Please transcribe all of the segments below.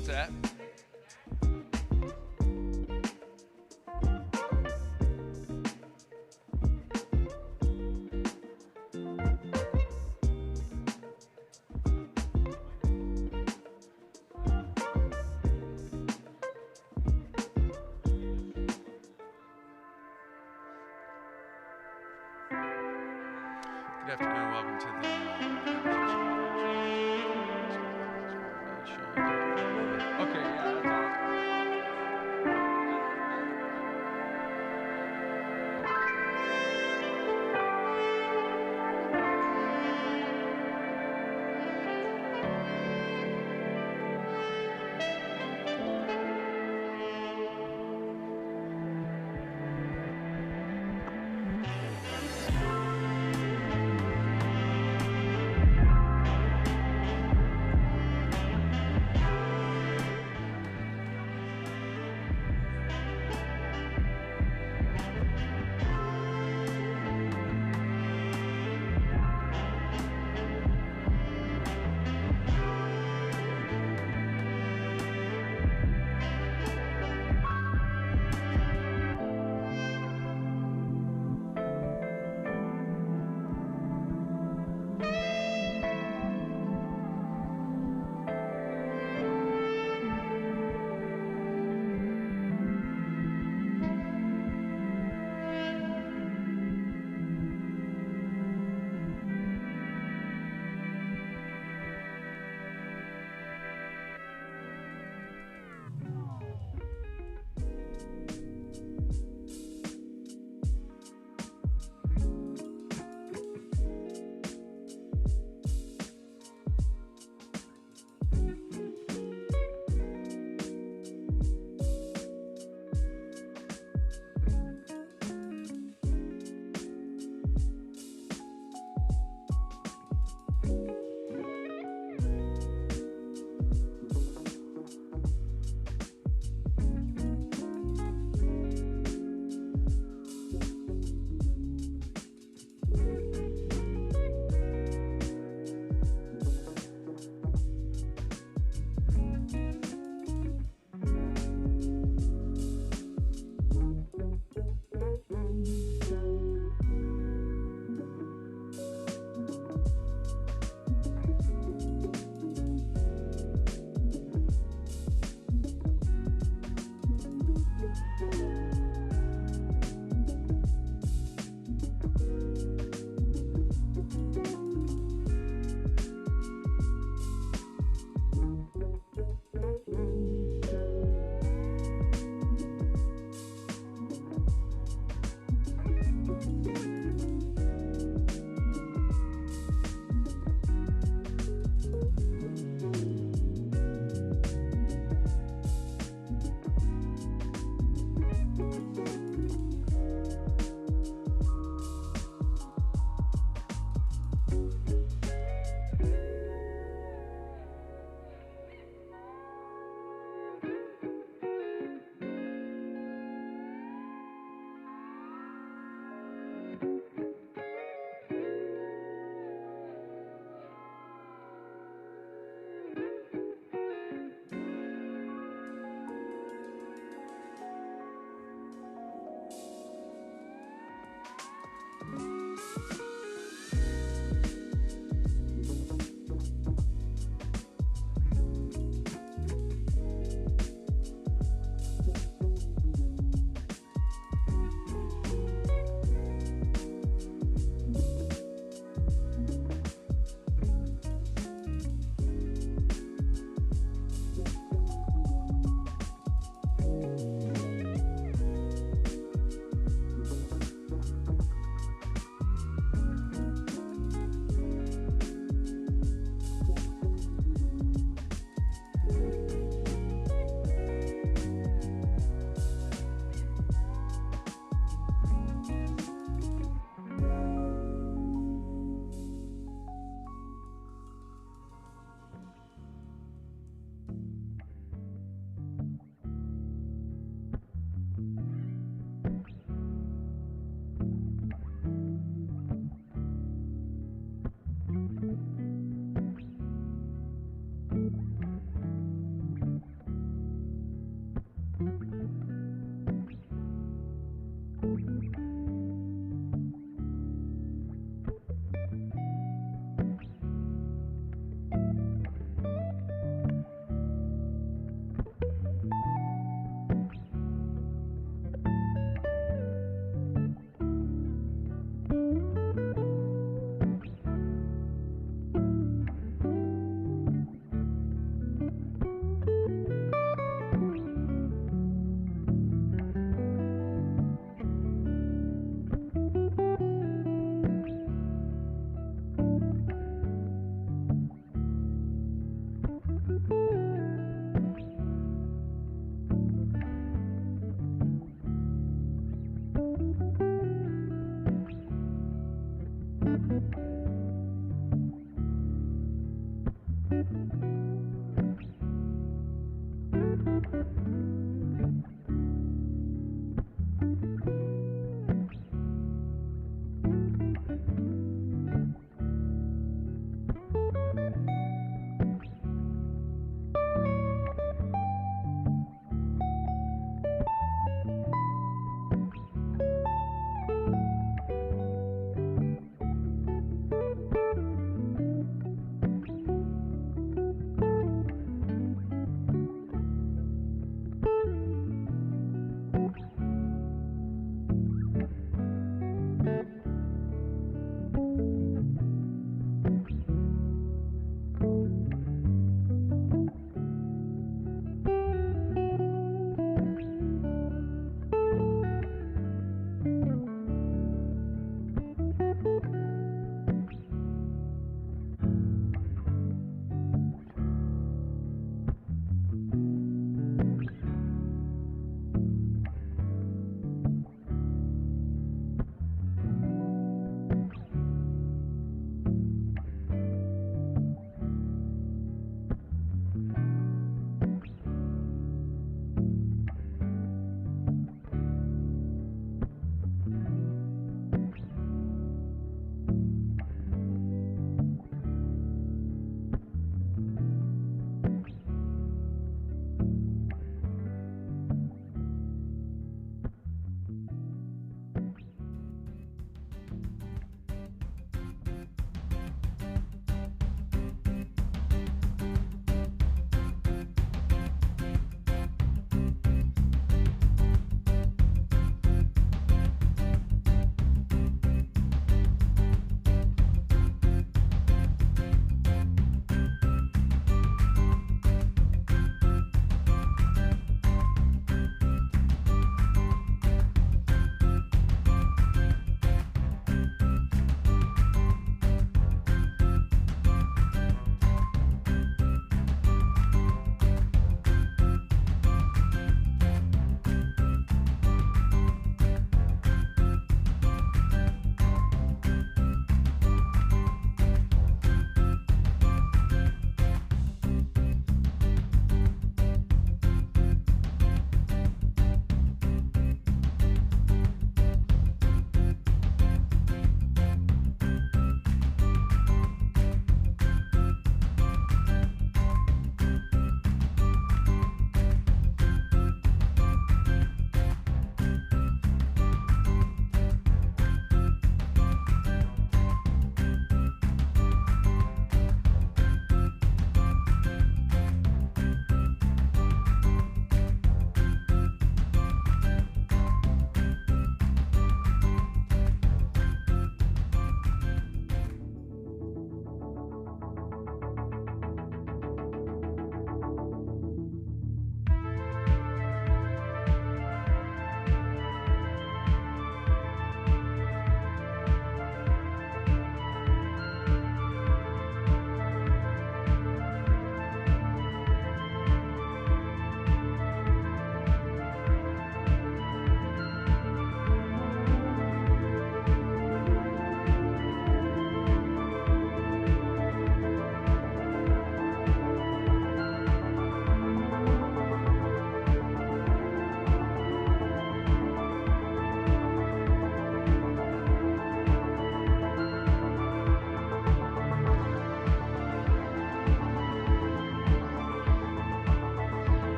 What's that? Good afternoon. Welcome to the Okay, yeah, that's awesome.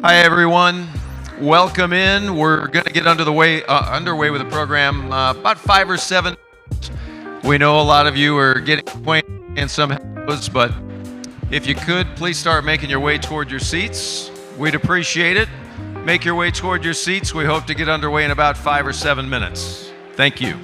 Hi, everyone. Welcome in. We're going to get underway with the program about 5 or 7. We know a lot of you are getting acquainted and some hellos, but if you could, please start making your way toward your seats. We'd appreciate it. Make your way toward your seats. We hope to get underway in about 5 or 7 minutes. Thank you.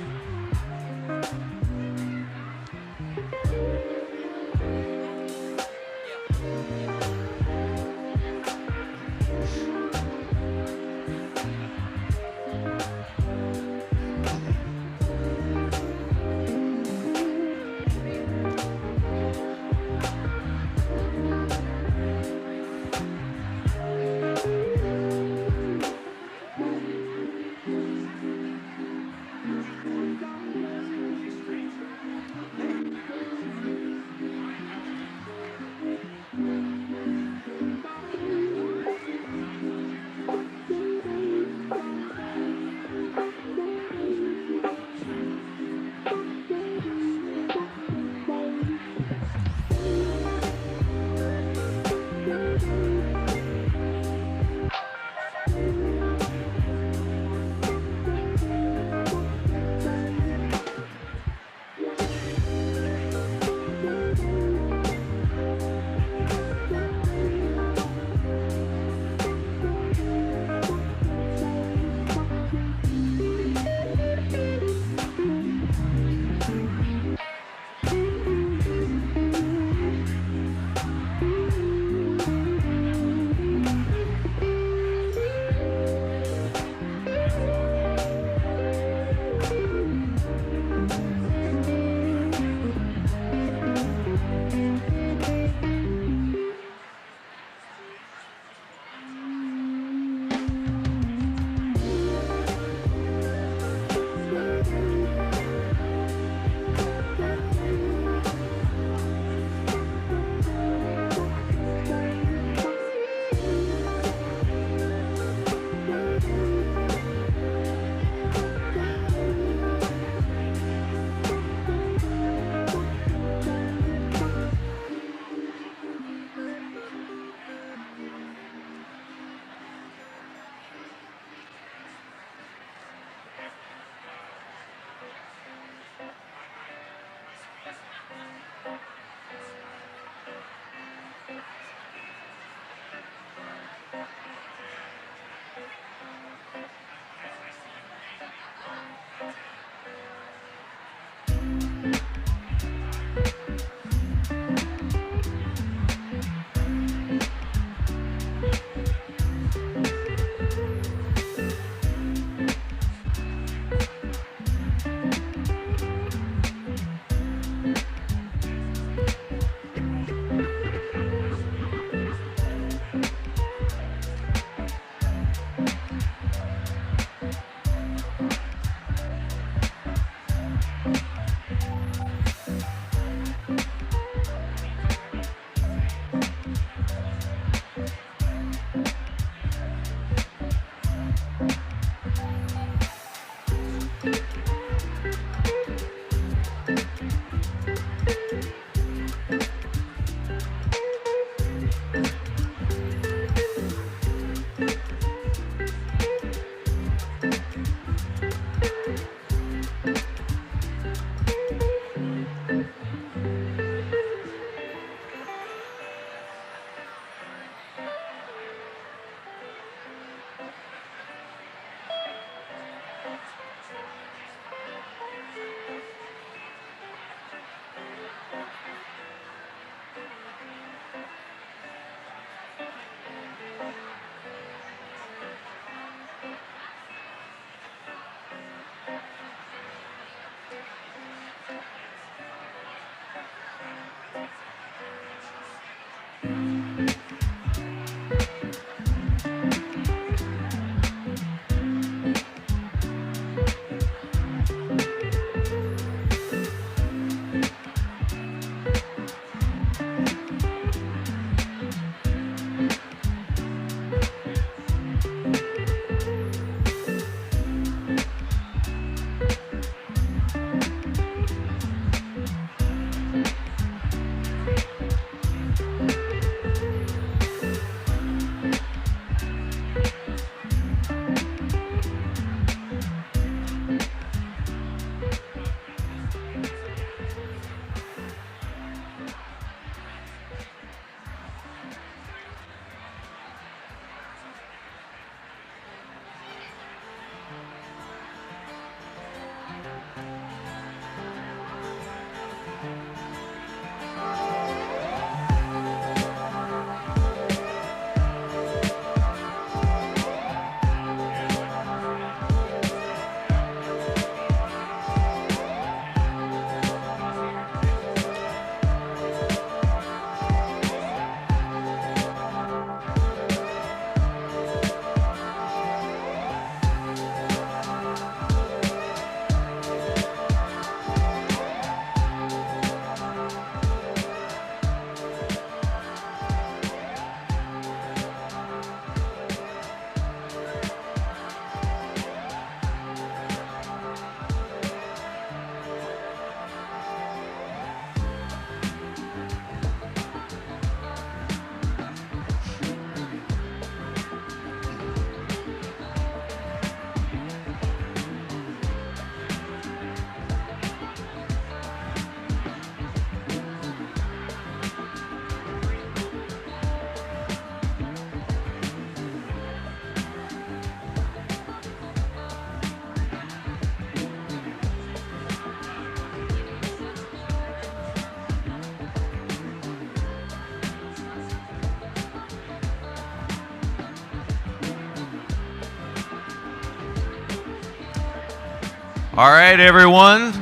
All right, everyone.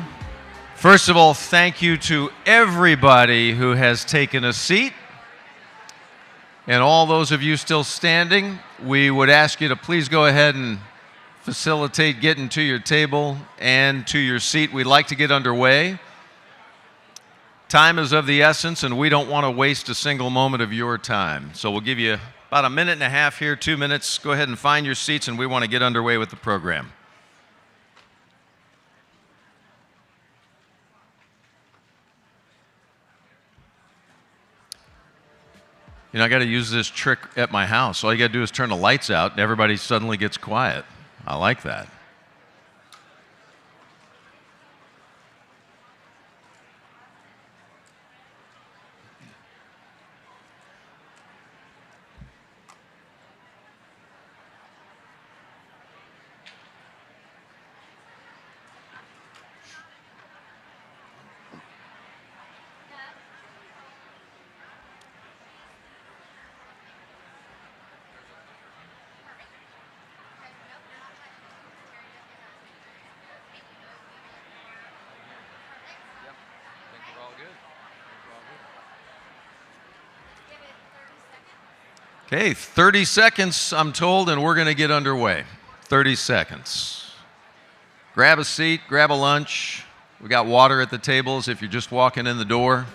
First of all, thank you to everybody who has taken a seat. And all those of you still standing, we would ask you to please go ahead and facilitate getting to your table and to your seat. We'd like to get underway. Time is of the essence, and we don't want to waste a single moment of your time. So we'll give you about a minute and a half here, 2 minutes. Go ahead and find your seats, and we want to get underway with the program. You know, I got to use this trick at my house. All you got to do is turn the lights out, and everybody suddenly gets quiet. I like that. Okay, 30 seconds, I'm told, and we're going to get underway. 30 seconds. Grab a seat, grab a lunch. We got water at the tables if you're just walking in the door.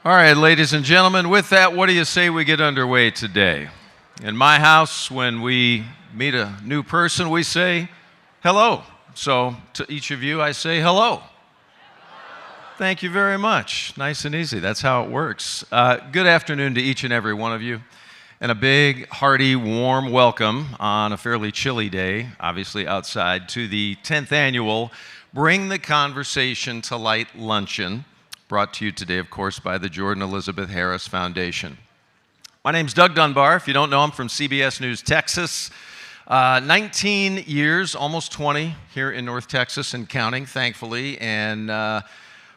All right, ladies and gentlemen, with that, what do you say we get underway today? In my house, when we meet a new person, we say hello. So to each of you, I say hello. Thank you very much. Nice and easy. That's how it works. Good afternoon to each and every one of you. And a big, hearty, warm welcome on a fairly chilly day, obviously outside, to the 10th annual Bring the Conversation to Light Luncheon, brought to you today, of course, by the Jordan Elizabeth Harris Foundation. My name's Doug Dunbar. If you don't know, I'm from CBS News Texas. 19 years, almost 20, here in North Texas and counting, thankfully. And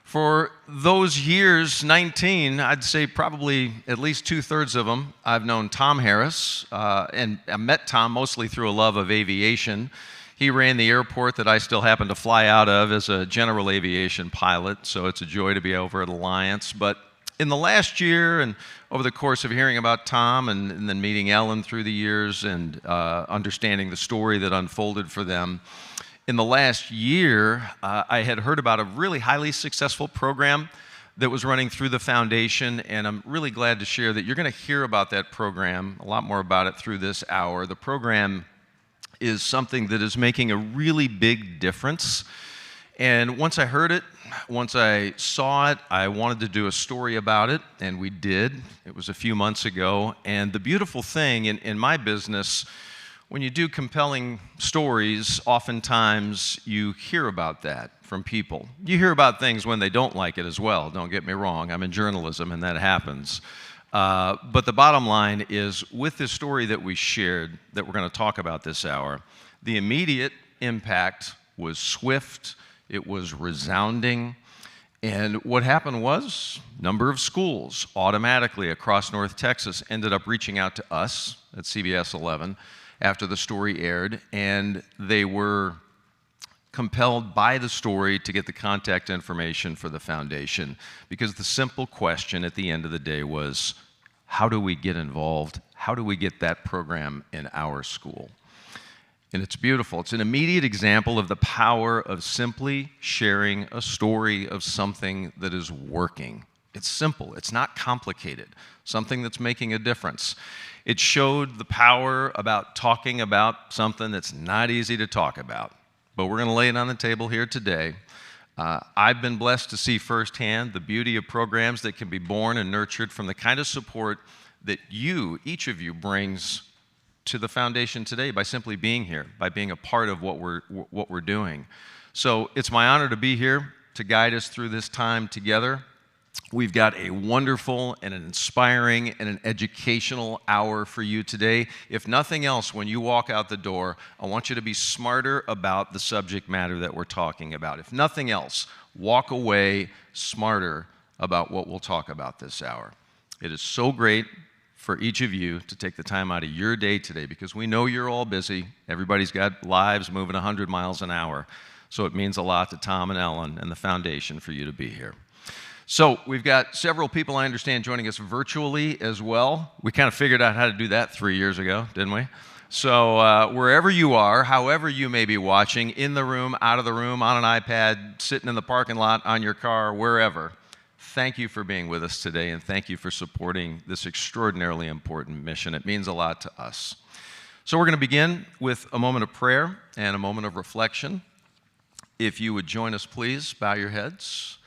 for those years, 19, I'd say probably at least 2/3 of them, I've known Tom Harris, and I met Tom mostly through a love of aviation. He ran the airport that I still happen to fly out of as a general aviation pilot, so it's a joy to be over at Alliance. But in the last year and over the course of hearing about Tom and then meeting Ellen through the years and understanding the story that unfolded for them, in the last year, I had heard about a really highly successful program that was running through the foundation, and I'm really glad to share that you're going to hear about that program, a lot more about it through this hour. The program is something that is making a really big difference. And once I heard it, once I saw it, I wanted to do a story about it, and we did. It was a few months ago. And the beautiful thing in my business, when you do compelling stories, oftentimes you hear about that from people. You hear about things when they don't like it as well, don't get me wrong. I'm in journalism, and that happens. But the bottom line is, with this story that we shared, that we're going to talk about this hour, the immediate impact was swift, it was resounding, and what happened was, a number of schools automatically across North Texas ended up reaching out to us at CBS 11 after the story aired, and they were compelled by the story to get the contact information for the foundation, because the simple question at the end of the day was, how do we get involved? How do we get that program in our school? And it's beautiful. It's an immediate example of the power of simply sharing a story of something that is working. It's simple. It's not complicated. Something that's making a difference. It showed the power about talking about something that's not easy to talk about. But we're going to lay it on the table here today. I've been blessed to see firsthand the beauty of programs that can be born and nurtured from the kind of support that each of you, brings to the foundation today by simply being here, by being a part of what we're doing. So it's my honor to be here to guide us through this time together. We've got a wonderful and an inspiring and an educational hour for you today. If nothing else, when you walk out the door, I want you to be smarter about the subject matter that we're talking about. If nothing else, walk away smarter about what we'll talk about this hour. It is so great for each of you to take the time out of your day today, because we know you're all busy. Everybody's got lives moving 100 miles an hour. So it means a lot to Tom and Ellen and the foundation for you to be here. So we've got several people, I understand, joining us virtually as well. We kind of figured out how to do that 3 years ago, didn't we? So wherever you are, however you may be watching, in the room, out of the room, on an iPad, sitting in the parking lot, on your car, wherever, thank you for being with us today, and thank you for supporting this extraordinarily important mission. It means a lot to us. So we're going to begin with a moment of prayer and a moment of reflection. If you would join us, please, bow your heads.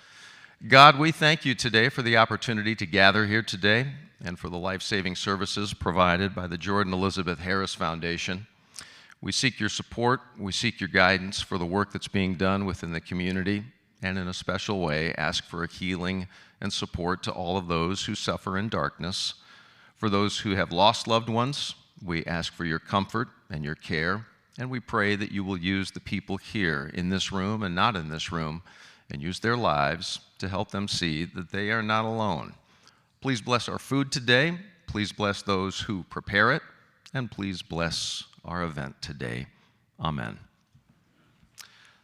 God, we thank you today for the opportunity to gather here today and for the life-saving services provided by the Jordan Elizabeth Harris Foundation. We seek your support, we seek your guidance for the work that's being done within the community, and in a special way, ask for a healing and support to all of those who suffer in darkness. For those who have lost loved ones, we ask for your comfort and your care, and we pray that you will use the people here in this room and not in this room, and use their lives to help them see that they are not alone. Please bless our food today. Please bless those who prepare it, and please bless our event today. Amen.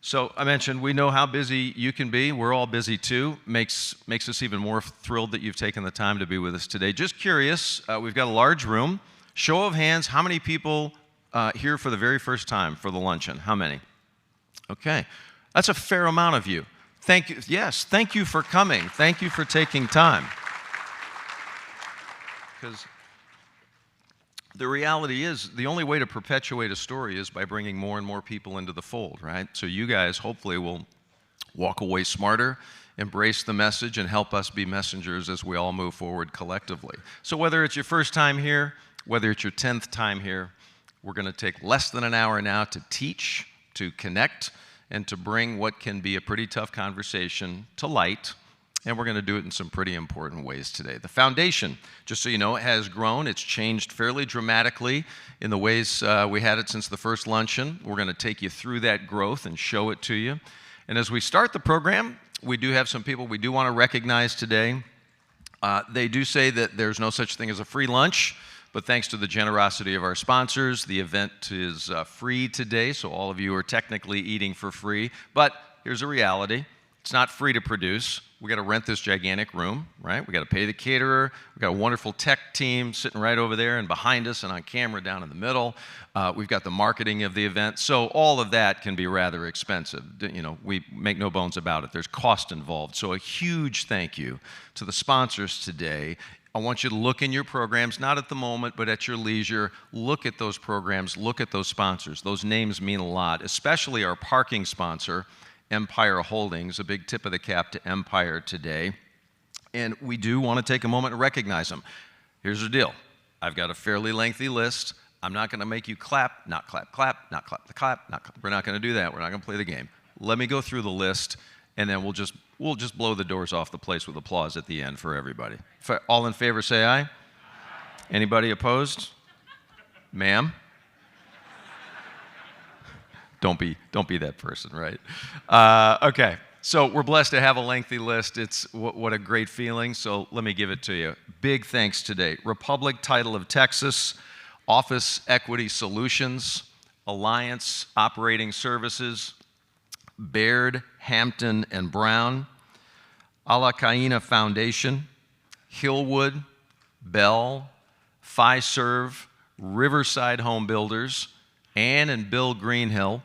So I mentioned we know how busy you can be. We're all busy too. Makes us even more thrilled that you've taken the time to be with us today. Just curious, we've got a large room. Show of hands, how many people here for the very first time for the luncheon? How many? Okay, that's a fair amount of you. Thank you. Yes, thank you for coming. Thank you for taking time. Because the reality is, the only way to perpetuate a story is by bringing more and more people into the fold, right? So you guys hopefully will walk away smarter, embrace the message, and help us be messengers as we all move forward collectively. So whether it's your first time here, whether it's your 10th time here, we're going to take less than an hour now to teach, to connect, and to bring what can be a pretty tough conversation to light. And we're going to do it in some pretty important ways today. The foundation, just so you know, has grown. It's changed fairly dramatically in the ways we had it since the first luncheon. We're going to take you through that growth and show it to you. And as we start the program, we do have some people we do want to recognize today. They do say that there's no such thing as a free lunch, but thanks to the generosity of our sponsors, the event is free today, so all of you are technically eating for free. But here's a reality. It's not free to produce. We got to rent this gigantic room, right? We got to pay the caterer. We got a wonderful tech team sitting right over there and behind us and on camera down in the middle. We've got the marketing of the event. So all of that can be rather expensive. You know, we make no bones about it. There's cost involved. So a huge thank you to the sponsors today. I want you to look in your programs, not at the moment, but at your leisure. Look at those programs. Look at those sponsors. Those names mean a lot, especially our parking sponsor, Empire Holdings. A big tip of the cap to Empire today. And we do want to take a moment and recognize them. Here's the deal. I've got a fairly lengthy list. I'm not going to make you clap, not clap, clap, not clap the clap, not clap. We're not going to do that. We're not going to play the game. Let me go through the list, and then we'll just blow the doors off the place with applause at the end for everybody. All in favor, say aye. Aye. Anybody opposed? Ma'am? Don't be that person, right? Okay, so we're blessed to have a lengthy list. It's what a great feeling, so let me give it to you. Big thanks today. Republic Title of Texas, Office Equity Solutions, Alliance Operating Services, Baird, Hampton, and Brown, Alacaina Foundation, Hillwood, Bell, Fiserv, Riverside Home Builders, Ann and Bill Greenhill,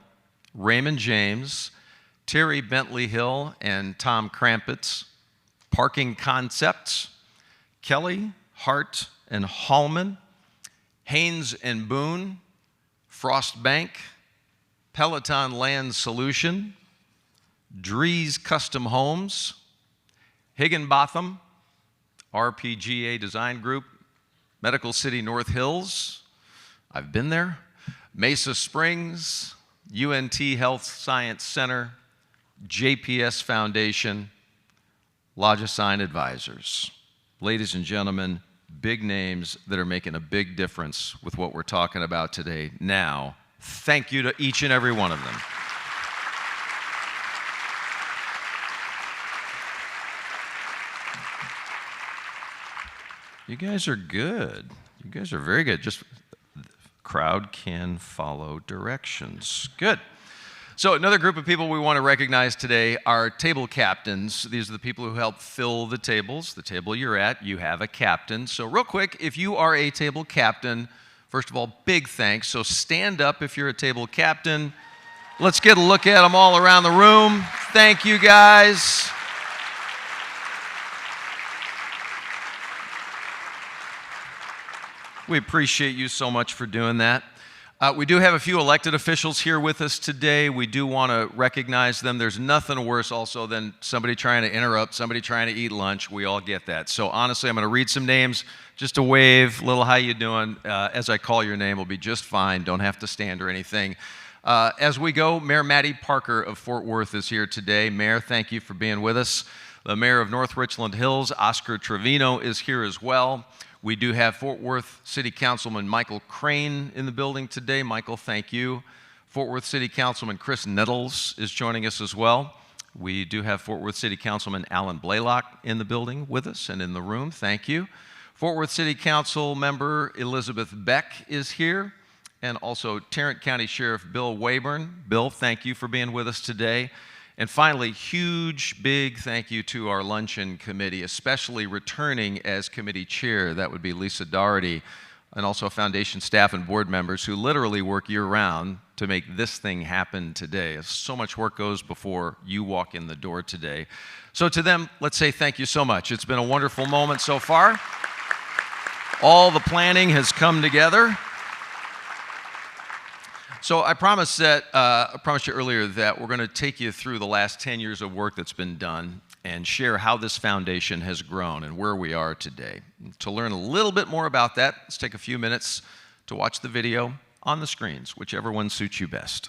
Raymond James, Terry Bentley Hill and Tom Krampitz, Parking Concepts, Kelly, Hart, and Hallman, Haynes and Boone, Frost Bank, Peloton Land Solution, Drees Custom Homes, Higginbotham, RPGA Design Group, Medical City North Hills, I've been there, Mesa Springs, UNT Health Science Center, JPS Foundation, Lodge Assign Advisors. Ladies and gentlemen, big names that are making a big difference with what we're talking about today. Now, thank you to each and every one of them. You guys are good. You guys are very good. Just crowd can follow directions. Good. So another group of people we want to recognize today are table captains. These are the people who help fill the tables. The table you're at, you have a captain. So real quick, if you are a table captain, first of all, big thanks. So stand up if you're a table captain. Let's get a look at them all around the room. Thank you, guys. We appreciate you so much for doing that. We do have a few elected officials here with us today. We do want to recognize them. There's nothing worse also than somebody trying to interrupt, somebody trying to eat lunch. We all get that. So honestly, I'm going to read some names, just a wave, little how you doing. As I call your name, will be just fine. Don't have to stand or anything. As we go, Mayor Mattie Parker of Fort Worth is here today. Mayor, thank you for being with us. The Mayor of North Richland Hills, Oscar Trevino, is here as well. We do have Fort Worth City Councilman Michael Crane in the building today. Michael, thank you. Fort Worth City Councilman Chris Nettles is joining us as well. We do have Fort Worth City Councilman Alan Blaylock in the building with us and in the room. Thank you. Fort Worth City Council member Elizabeth Beck is here, and also Tarrant County Sheriff Bill Wayburn. Bill, thank you for being with us today. And finally, huge, big thank you to our luncheon committee, especially returning as committee chair. That would be Lisa Doherty, and also foundation staff and board members who literally work year-round to make this thing happen today. So much work goes before you walk in the door today. So to them, let's say thank you so much. It's been a wonderful moment so far. All the planning has come together. So I promised you earlier that we're going to take you through the last 10 years of work that's been done and share how this foundation has grown and where we are today. To learn a little bit more about that, let's take a few minutes to watch the video on the screens, whichever one suits you best.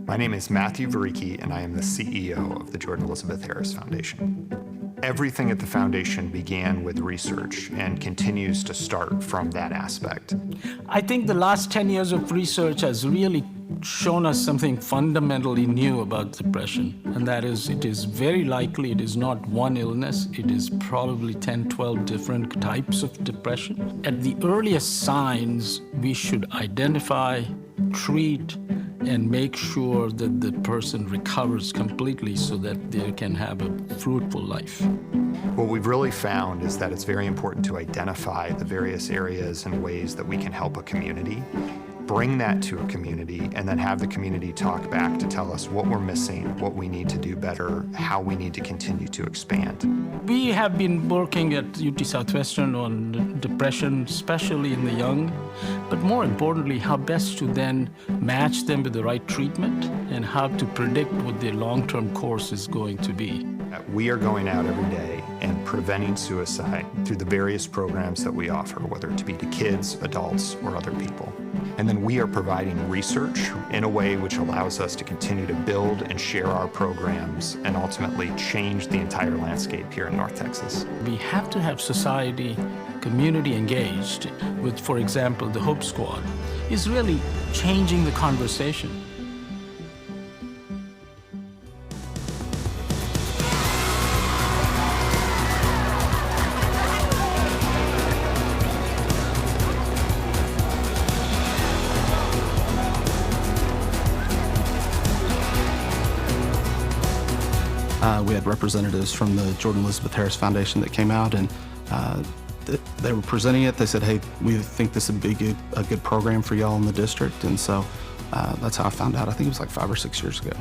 My name is Matthew Varicki, and I am the CEO of the Jordan Elizabeth Harris Foundation. Everything at the foundation began with research and continues to start from that aspect. I think the last 10 years of research has really shown us something fundamentally new about depression, and that is it is very likely it is not one illness, it is probably 10, 12 different types of depression. At the earliest signs, we should identify, treat, and make sure that the person recovers completely so that they can have a fruitful life. What we've really found is that it's very important to identify the various areas and ways that we can help a community, bring that to a community, and then have the community talk back to tell us what we're missing, what we need to do better, how we need to continue to expand. We have been working at UT Southwestern on depression, especially in the young, but more importantly, how best to then match them with the right treatment and how to predict what their long-term course is going to be. We are going out every day and preventing suicide through the various programs that we offer, whether it be to kids, adults, or other people. And then we are providing research in a way which allows us to continue to build and share our programs and ultimately change the entire landscape here in North Texas. We have to have society, community engaged with, for example, the Hope Squad is really changing the conversation. We had representatives from the Jordan Elizabeth Harris Foundation that came out, and they were presenting it. They said, hey, we think this would be a good program for y'all in the district, and so that's how I found out. I think it was like 5 or 6 years ago.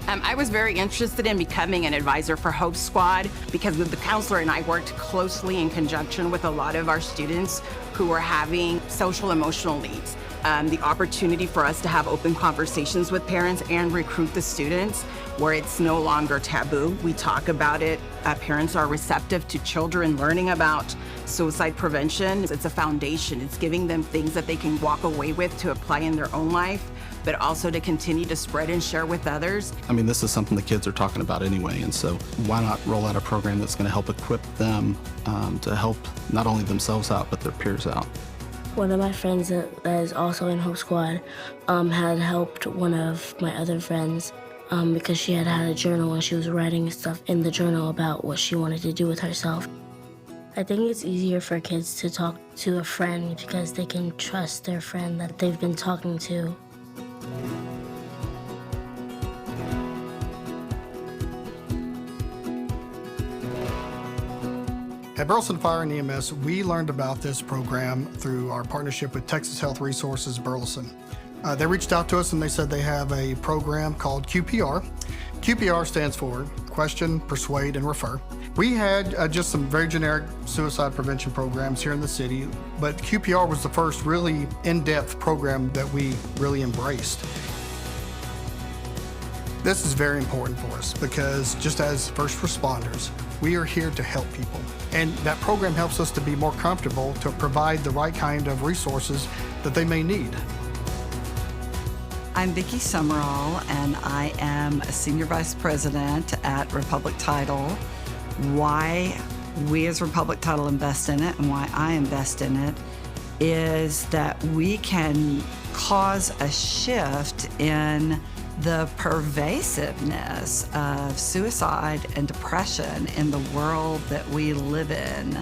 I was very interested in becoming an advisor for Hope Squad because the counselor and I worked closely in conjunction with a lot of our students who were having social emotional needs. The opportunity for us to have open conversations with parents and recruit the students where it's no longer taboo. We talk about it. Parents are receptive to children learning about suicide prevention. It's a foundation. It's giving them things that they can walk away with to apply in their own life, but also to continue to spread and share with others. I mean, this is something the kids are talking about anyway, and so why not roll out a program that's going to help equip them to help not only themselves out, but their peers out. One of my friends that is also in Hope Squad had helped one of my other friends because she had a journal and she was writing stuff in the journal about what she wanted to do with herself. I think it's easier for kids to talk to a friend because they can trust their friend that they've been talking to. At Burleson Fire and EMS, we learned about this program through our partnership with Texas Health Resources Burleson. They reached out to us and they said they have a program called QPR. QPR stands for Question, Persuade, and Refer. We had just some very generic suicide prevention programs here in the city, but QPR was the first really in-depth program that we really embraced. This is very important for us because just as first responders, we are here to help people. And that program helps us to be more comfortable to provide the right kind of resources that they may need. I'm Vicki Summerall, and I am a Senior Vice President at Republic Title. Why we as Republic Title invest in it and why I invest in it is that we can cause a shift in the pervasiveness of suicide and depression in the world that we live in.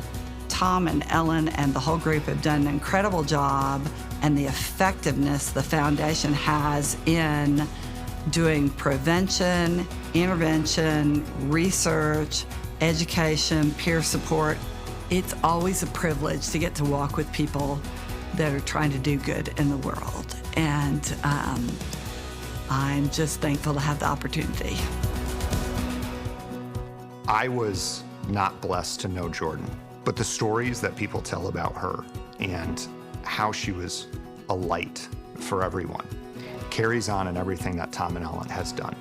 Tom and Ellen and the whole group have done an incredible job, and the effectiveness the foundation has in doing prevention, intervention, research, education, peer support. It's always a privilege to get to walk with people that are trying to do good in the world. And I'm just thankful to have the opportunity. I was not blessed to know Jordan, but the stories that people tell about her and how she was a light for everyone carries on in everything that Tom and Ellen has done.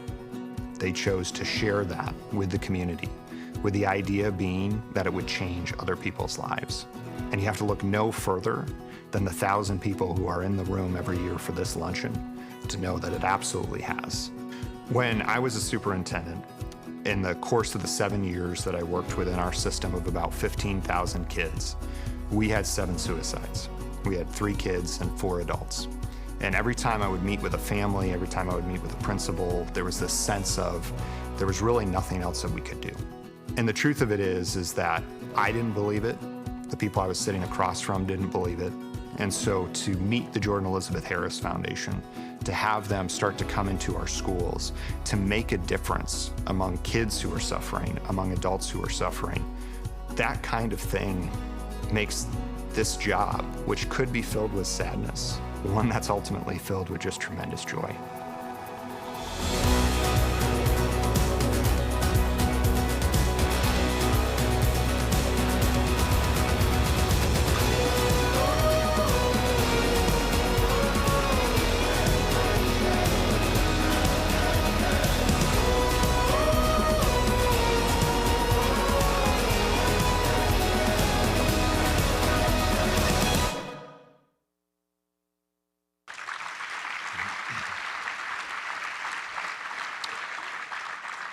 They chose to share that with the community, with the idea being that it would change other people's lives. And you have to look no further than the 1,000 people who are in the room every year for this luncheon to know that it absolutely has. When I was a superintendent, in the course of the 7 years that I worked within our system of about 15,000 kids, we had 7 suicides. We had 3 kids and 4 adults. And every time I would meet with a family, every time I would meet with a principal, there was this sense of there was really nothing else that we could do. And the truth of it is that I didn't believe it. The people I was sitting across from didn't believe it. And so to meet the Jordan Elizabeth Harris Foundation, to have them start to come into our schools, to make a difference among kids who are suffering, among adults who are suffering, that kind of thing makes this job, which could be filled with sadness, one that's ultimately filled with just tremendous joy.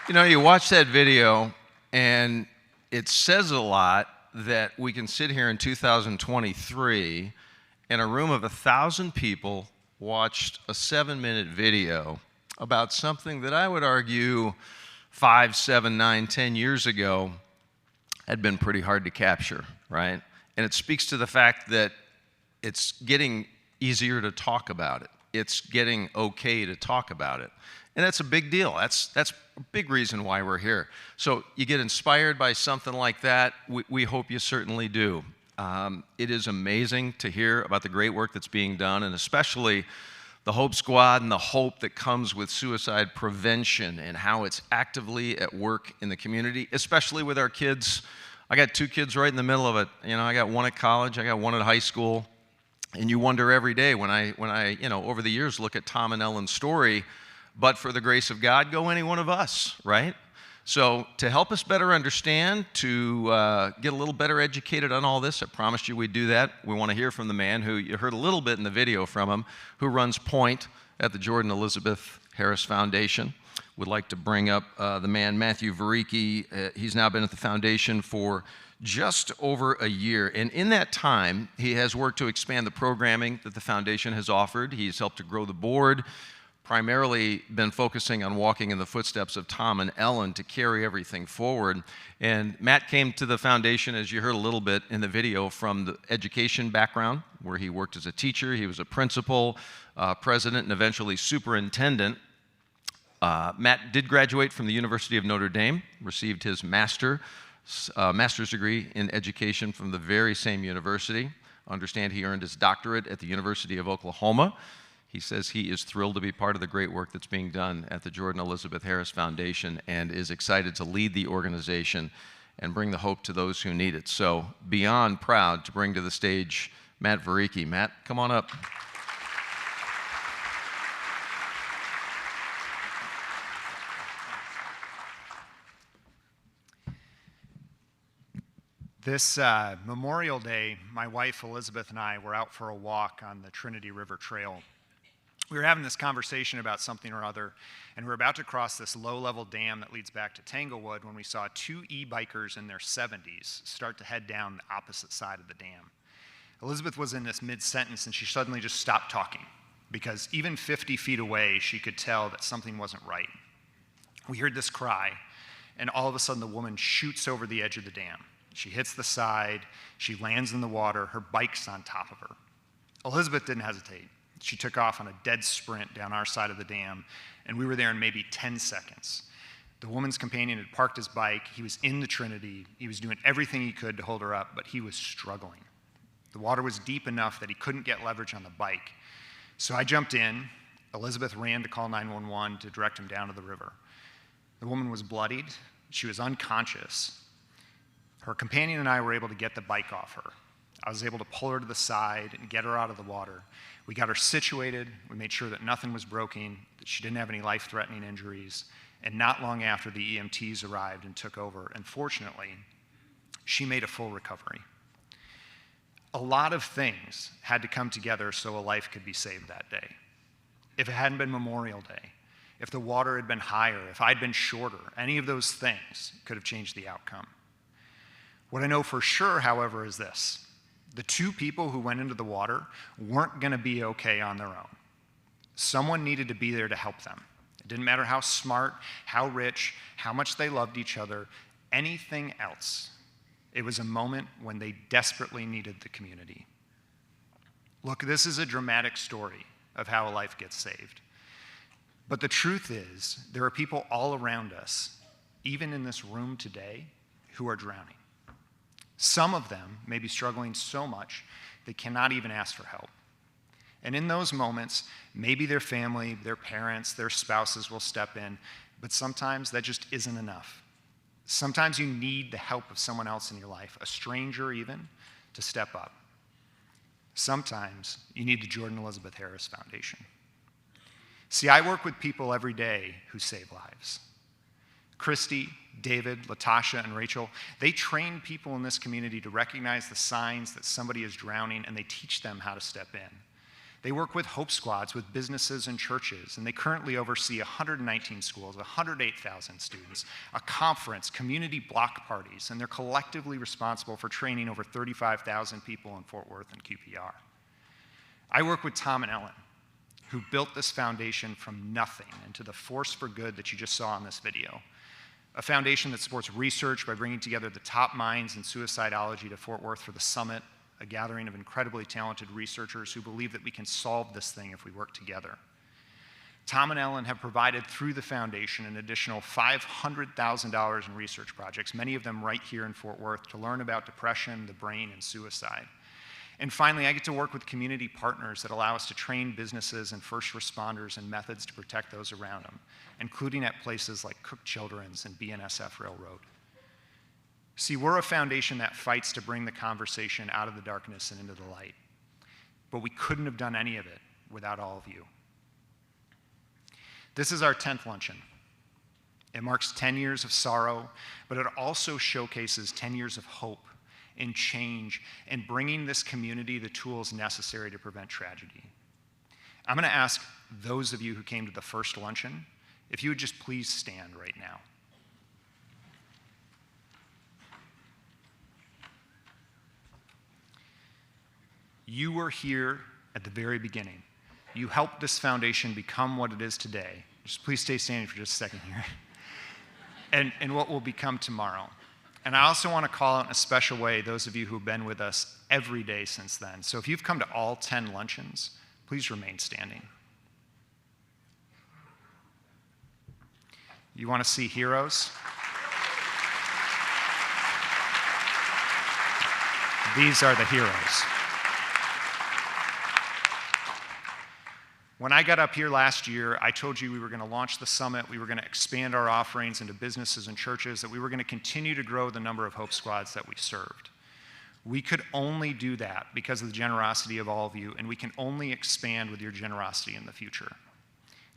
You know, you watch that video, and it says a lot that we can sit here in 2023, and a room of 1,000 people watched a 7-minute video about something that I would argue 5, 7, 9, 10 years ago had been pretty hard to capture, right? And it speaks to the fact that it's getting easier to talk about it. It's getting okay to talk about it. And that's a big deal. That's a big reason why we're here. So you get inspired by something like that. We hope you certainly do. It is amazing to hear about the great work that's being done, and especially the Hope Squad and the hope that comes with suicide prevention and how it's actively at work in the community, especially with our kids. I got 2 kids right in the middle of it. You know, I got one at college, I got one at high school. And you wonder every day when I over the years look at Tom and Ellen's story, but for the grace of God, go any one of us, right? So to help us better understand, to get a little better educated on all this, I promised you we'd do that. We want to hear from the man who you heard a little bit in the video from him, who runs Point at the Jordan Elizabeth Harris Foundation. Would like to bring up the man, Matthew Varicki. He's now been at the foundation for just over a year. And in that time, he has worked to expand the programming that the foundation has offered. He's helped to grow the board, primarily been focusing on walking in the footsteps of Tom and Ellen to carry everything forward. And Matt came to the foundation, as you heard a little bit in the video, from the education background, where he worked as a teacher. He was a principal, president, and eventually superintendent. Matt did graduate from the University of Notre Dame, received his master's degree in education from the very same university. Understand he earned his doctorate at the University of Oklahoma. He says he is thrilled to be part of the great work that's being done at the Jordan Elizabeth Harris Foundation and is excited to lead the organization and bring the hope to those who need it. So beyond proud to bring to the stage Matt Varicki. Matt, come on up. This Memorial Day, my wife Elizabeth and I were out for a walk on the Trinity River Trail. We were having this conversation about something or other, and we were about to cross this low-level dam that leads back to Tanglewood when we saw two e-bikers in their 70s start to head down the opposite side of the dam. Elizabeth was in this mid-sentence, and she suddenly just stopped talking, because even 50 feet away, she could tell that something wasn't right. We heard this cry, and all of a sudden the woman shoots over the edge of the dam. She hits the side, she lands in the water, her bike's on top of her. Elizabeth didn't hesitate. She took off on a dead sprint down our side of the dam, and we were there in maybe 10 seconds. The woman's companion had parked his bike, he was in the Trinity, he was doing everything he could to hold her up, but he was struggling. The water was deep enough that he couldn't get leverage on the bike. So I jumped in, Elizabeth ran to call 911 to direct him down to the river. The woman was bloodied, she was unconscious. Her companion and I were able to get the bike off her. I was able to pull her to the side and get her out of the water. We got her situated, we made sure that nothing was broken, that she didn't have any life-threatening injuries, and not long after the EMTs arrived and took over, and fortunately, she made a full recovery. A lot of things had to come together so a life could be saved that day. If it hadn't been Memorial Day, if the water had been higher, if I'd been shorter, any of those things could have changed the outcome. What I know for sure, however, is this. The two people who went into the water weren't going to be okay on their own. Someone needed to be there to help them. It didn't matter how smart, how rich, how much they loved each other, anything else. It was a moment when they desperately needed the community. Look, this is a dramatic story of how a life gets saved. But the truth is, there are people all around us, even in this room today, who are drowning. Some of them may be struggling so much they cannot even ask for help. And in those moments, maybe their family, their parents, their spouses will step in, but sometimes that just isn't enough. Sometimes you need the help of someone else in your life, a stranger even, to step up. Sometimes you need the Jordan Elizabeth Harris Foundation. See, I work with people every day who save lives. Christy, David, Latasha, and Rachel, they train people in this community to recognize the signs that somebody is drowning, and they teach them how to step in. They work with Hope Squads with businesses and churches, and they currently oversee 119 schools, 108,000 students, a conference, community block parties, and they're collectively responsible for training over 35,000 people in Fort Worth and QPR. I work with Tom and Ellen, who built this foundation from nothing into the force for good that you just saw in this video. A foundation that supports research by bringing together the top minds in suicidology to Fort Worth for the summit, a gathering of incredibly talented researchers who believe that we can solve this thing if we work together. Tom and Ellen have provided through the foundation an additional $500,000 in research projects, many of them right here in Fort Worth, to learn about depression, the brain, and suicide. And finally, I get to work with community partners that allow us to train businesses and first responders in methods to protect those around them, including at places like Cook Children's and BNSF Railroad. See, we're a foundation that fights to bring the conversation out of the darkness and into the light. But we couldn't have done any of it without all of you. This is our 10th luncheon. It marks 10 years of sorrow, but it also showcases 10 years of hope and change and bringing this community the tools necessary to prevent tragedy. I'm going to ask those of you who came to the first luncheon, if you would just please stand right now. You were here at the very beginning. You helped this foundation become what it is today. Just please stay standing for just a second here. And what will become tomorrow. And I also want to call out in a special way those of you who've been with us every day since then. So if you've come to all 10 luncheons, please remain standing. You want to see heroes? These are the heroes. When I got up here last year, I told you we were going to launch the summit, we were going to expand our offerings into businesses and churches, that we were going to continue to grow the number of Hope Squads that we served. We could only do that because of the generosity of all of you, and we can only expand with your generosity in the future.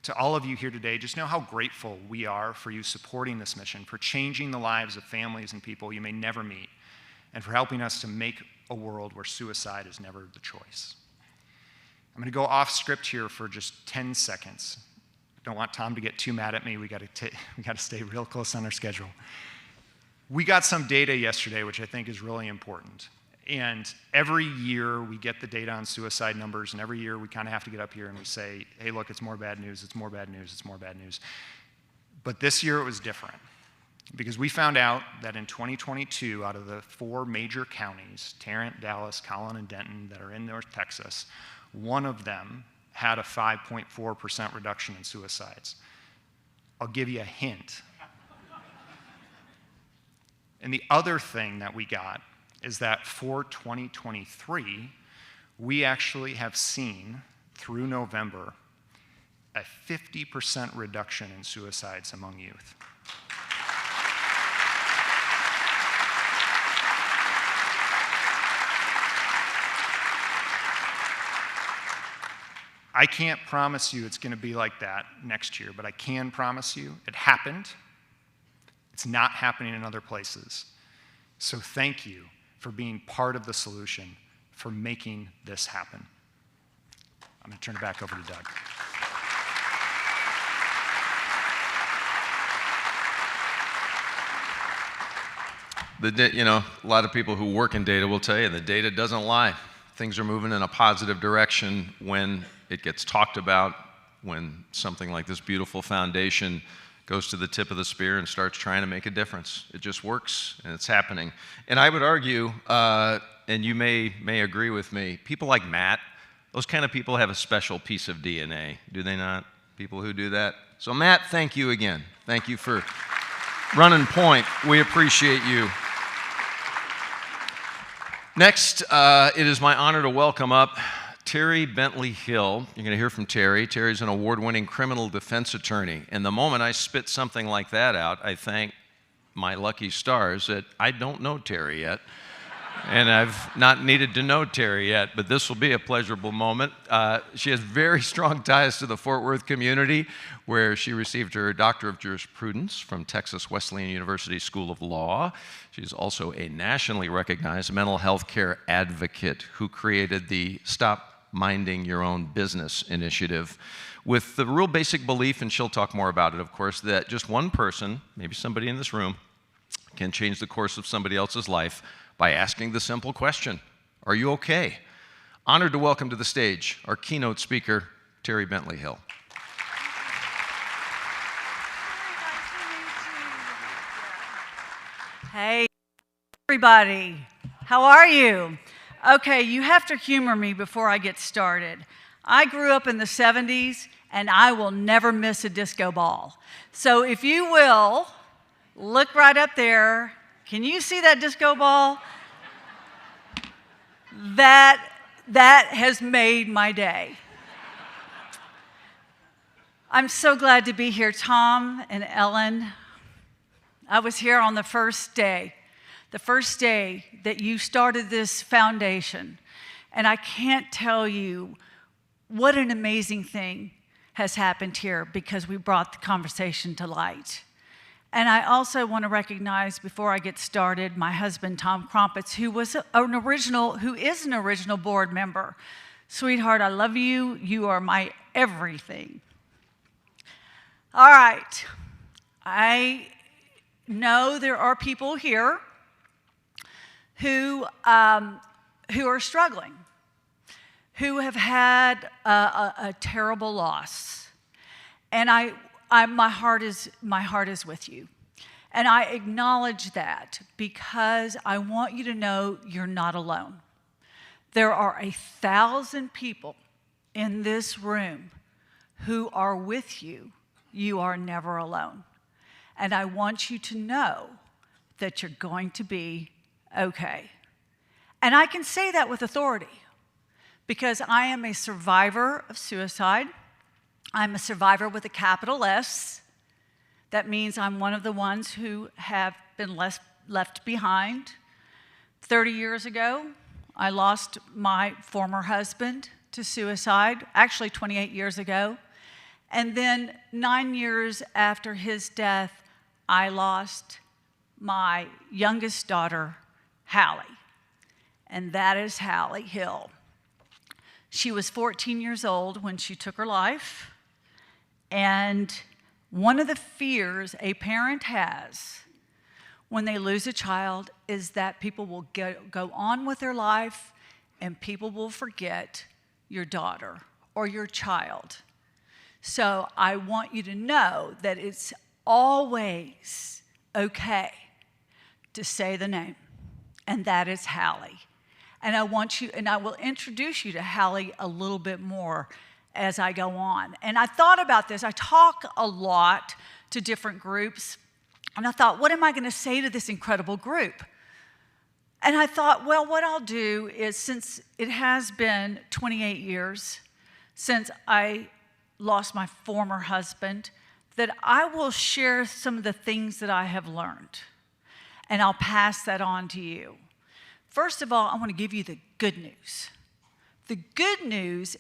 To all of you here today, just know how grateful we are for you supporting this mission, for changing the lives of families and people you may never meet, and for helping us to make a world where suicide is never the choice. I'm going to go off script here for just 10 seconds. Don't want Tom to get too mad at me. We got to stay real close on our schedule. We got some data yesterday, which I think is really important. And every year we get the data on suicide numbers, and every year we kind of have to get up here and we say, hey, look, it's more bad news, it's more bad news, it's more bad news. But this year it was different, because we found out that in 2022, out of the 4 major counties, Tarrant, Dallas, Collin, and Denton, that are in North Texas, one of them had a 5.4% reduction in suicides. I'll give you a hint. And the other thing that we got is that for 2023, we actually have seen, through November, a 50% reduction in suicides among youth. I can't promise you it's going to be like that next year, but I can promise you it happened. It's not happening in other places. So thank you for being part of the solution, for making this happen. I'm going to turn it back over to Doug. A lot of people who work in data will tell you the data doesn't lie. Things are moving in a positive direction when it gets talked about, when something like this beautiful foundation goes to the tip of the spear and starts trying to make a difference. It just works, and it's happening. And I would argue, and you may agree with me, people like Matt, those kind of people have a special piece of DNA, do they not? People who do that. So Matt, thank you again. Thank you for running point. We appreciate you. Next, it is my honor to welcome up Terry Bentley Hill. You're going to hear from Terry. Terry's an award-winning criminal defense attorney. And the moment I spit something like that out, I thank my lucky stars that I don't know Terry yet. And I've not needed to know Terry yet, but this will be a pleasurable moment. She has very strong ties to the Fort Worth community, where she received her Doctor of Jurisprudence from Texas Wesleyan University School of Law. She's also a nationally recognized mental health care advocate who created the Stop Minding Your Own Business initiative, with the real basic belief, and she'll talk more about it, of course, that just one person, maybe somebody in this room, can change the course of somebody else's life by asking the simple question, are you okay? Honored to welcome to the stage our keynote speaker, Terry Bentley Hill. Hey, everybody. How are you? Okay, you have to humor me before I get started. I grew up in the 70s, and I will never miss a disco ball. So if you will, look right up there. Can you see that disco ball? That has made my day. I'm so glad to be here, Tom and Ellen. I was here on the first day that you started this foundation. And I can't tell you what an amazing thing has happened here because we brought the conversation to light. And I also want to recognize, before I get started, my husband, Tom Crumpets, who is an original board member. Sweetheart, I love you. You are my everything. All right. I know there are people here who are struggling, who have had a terrible loss. And my heart is with you. And I acknowledge that because I want you to know you're not alone. There are 1,000 people in this room who are with you. You are never alone. And I want you to know that you're going to be okay. And I can say that with authority because I am a survivor of suicide. I'm a survivor with a capital S. That means I'm one of the ones who have been left behind. 30 years ago, I lost my former husband to suicide, actually 28 years ago. And then 9 years after his death, I lost my youngest daughter, Hallie. And that is Hallie Hill. She was 14 years old when she took her life. And one of the fears a parent has when they lose a child is that people will go on with their life and people will forget your daughter or your child. So I want you to know that it's always okay to say the name, and that is Hallie. And I will introduce you to Hallie a little bit more as I go on. And I thought about this. I talk a lot to different groups, and I thought, what am I going to say to this incredible group? And I thought, well, what I'll do is, since it has been 28 years since I lost my former husband, that I will share some of the things that I have learned, and I'll pass that on to you. First of all, I want to give you the good news. The good news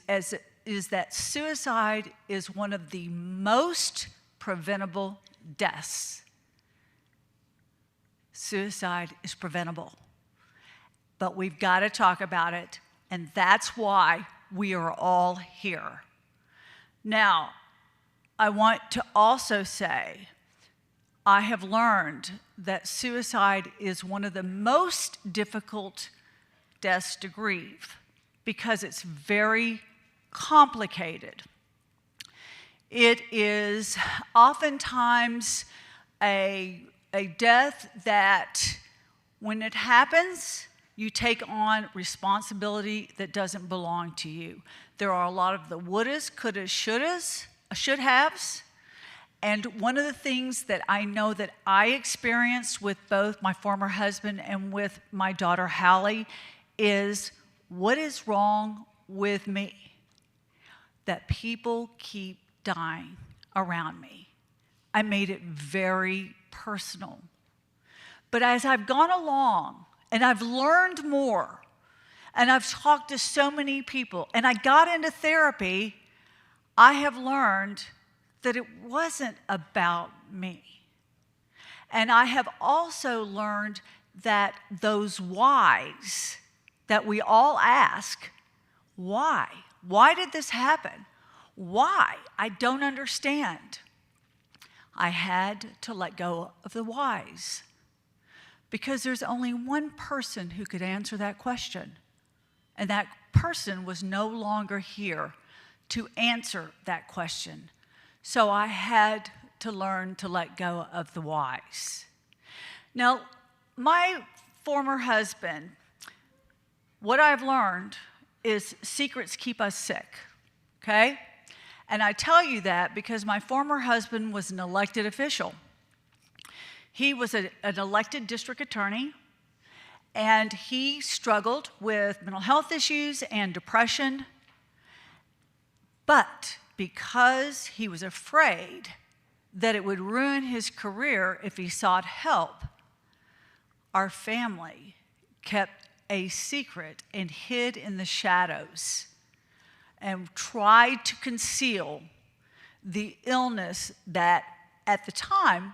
is that suicide is one of the most preventable deaths. Suicide is preventable. But we've got to talk about it, and that's why we are all here. Now, I want to also say, I have learned that suicide is one of the most difficult deaths to grieve because it's very complicated. It is oftentimes a death that, when it happens, you take on responsibility that doesn't belong to you. There are a lot of the wouldas, couldas, should haves. And one of the things that I know that I experienced with both my former husband and with my daughter Hallie is, what is wrong with me? That people keep dying around me. I made it very personal. But as I've gone along and I've learned more and I've talked to so many people and I got into therapy, I have learned that it wasn't about me. And I have also learned that those whys that we all ask, why? Why did this happen? Why? I don't understand. I had to let go of the whys because there's only one person who could answer that question, and that person was no longer here to answer that question. So I had to learn to let go of the whys. Now, my former husband, what I've learned is secrets keep us sick, okay? And I tell you that because my former husband was an elected official. He was an elected district attorney, and he struggled with mental health issues and depression. But because he was afraid that it would ruin his career if he sought help, our family kept a secret and hid in the shadows and tried to conceal the illness that at the time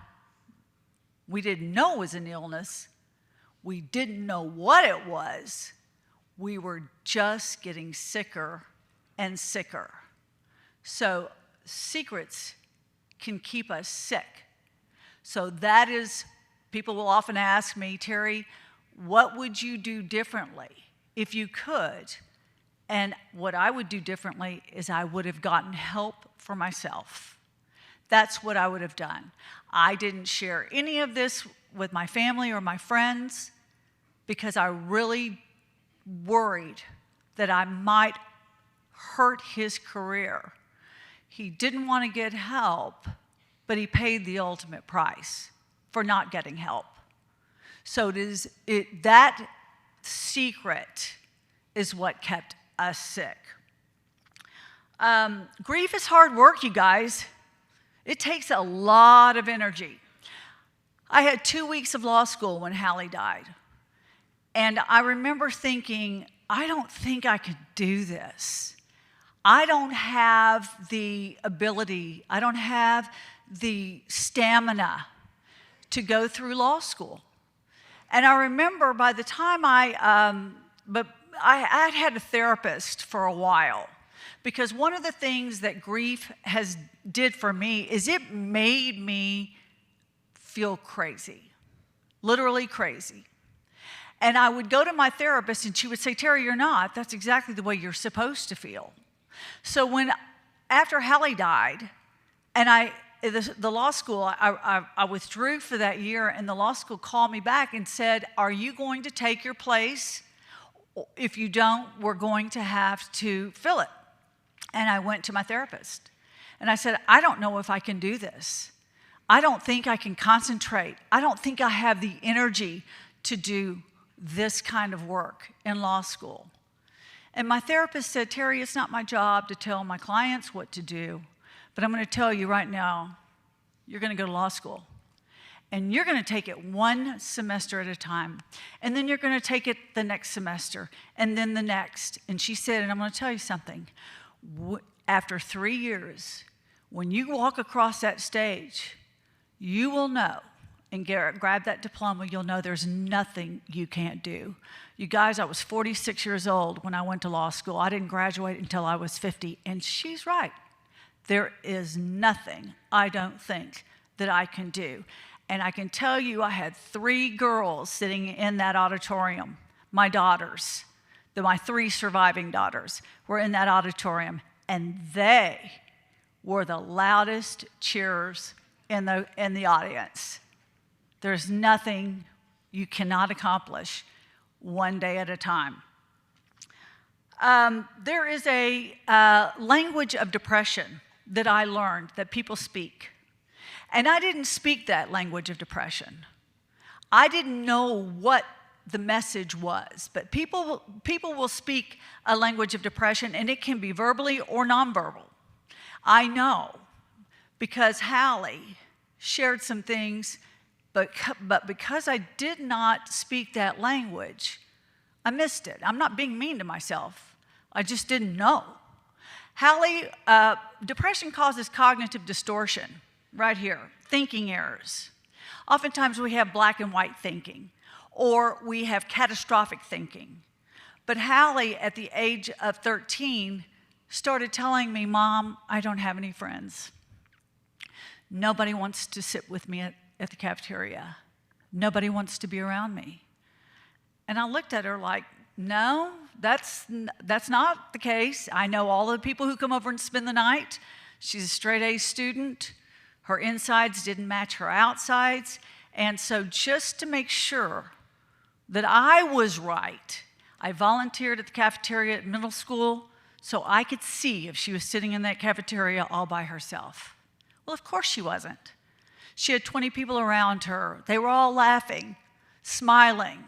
We didn't know it was an illness. We didn't know what it was. We were just getting sicker and sicker. So secrets can keep us sick. So that is, people will often ask me, Terry, what would you do differently if you could? And what I would do differently is I would have gotten help for myself. That's what I would have done. I didn't share any of this with my family or my friends because I really worried that I might hurt his career. He didn't want to get help, but he paid the ultimate price for not getting help. So that secret is what kept us sick. Grief is hard work, you guys. It takes a lot of energy. I had 2 weeks of law school when Hallie died. And I remember thinking, I don't think I could do this. I don't have the ability, I don't have the stamina to go through law school. And I remember by the time I'd had a therapist for a while, because one of the things that grief did for me is it made me feel crazy, literally crazy. And I would go to my therapist and she would say, Terry, you're not. That's exactly the way you're supposed to feel. So after Hallie died, and the law school, I withdrew for that year, and the law school called me back and said, are you going to take your place? If you don't, we're going to have to fill it. And I went to my therapist. And I said, I don't know if I can do this. I don't think I can concentrate. I don't think I have the energy to do this kind of work in law school. And my therapist said, Terry, it's not my job to tell my clients what to do, but I'm going to tell you right now, you're going to go to law school. And you're going to take it one semester at a time. And then you're going to take it the next semester, and then the next. And she said, and I'm going to tell you something, after 3 years, when you walk across that stage, you will know, and grab that diploma, you'll know there's nothing you can't do. You guys, I was 46 years old when I went to law school. I didn't graduate until I was 50, and she's right. There is nothing, I don't think, that I can do. And I can tell you I had 3 girls sitting in that auditorium, my daughters, my 3 surviving daughters were in that auditorium, and they were the loudest cheerers in the audience. There's nothing you cannot accomplish one day at a time. There is a language of depression that I learned that people speak. And I didn't speak that language of depression. I didn't know what the message was, but people will speak a language of depression, and it can be verbally or nonverbal. I know because Hallie shared some things, but because I did not speak that language, I missed it. I'm not being mean to myself. I just didn't know. Hallie, depression causes cognitive distortion right here, thinking errors. Oftentimes we have black and white thinking, or we have catastrophic thinking. But Hallie, at the age of 13, started telling me, Mom, I don't have any friends. Nobody wants to sit with me at the cafeteria. Nobody wants to be around me. And I looked at her like, no, that's not the case. I know all the people who come over and spend the night. She's a straight A student. Her insides didn't match her outsides. And so just to make sure that I was right, I volunteered at the cafeteria at middle school so I could see if she was sitting in that cafeteria all by herself. Well, of course she wasn't. She had 20 people around her. They were all laughing, smiling.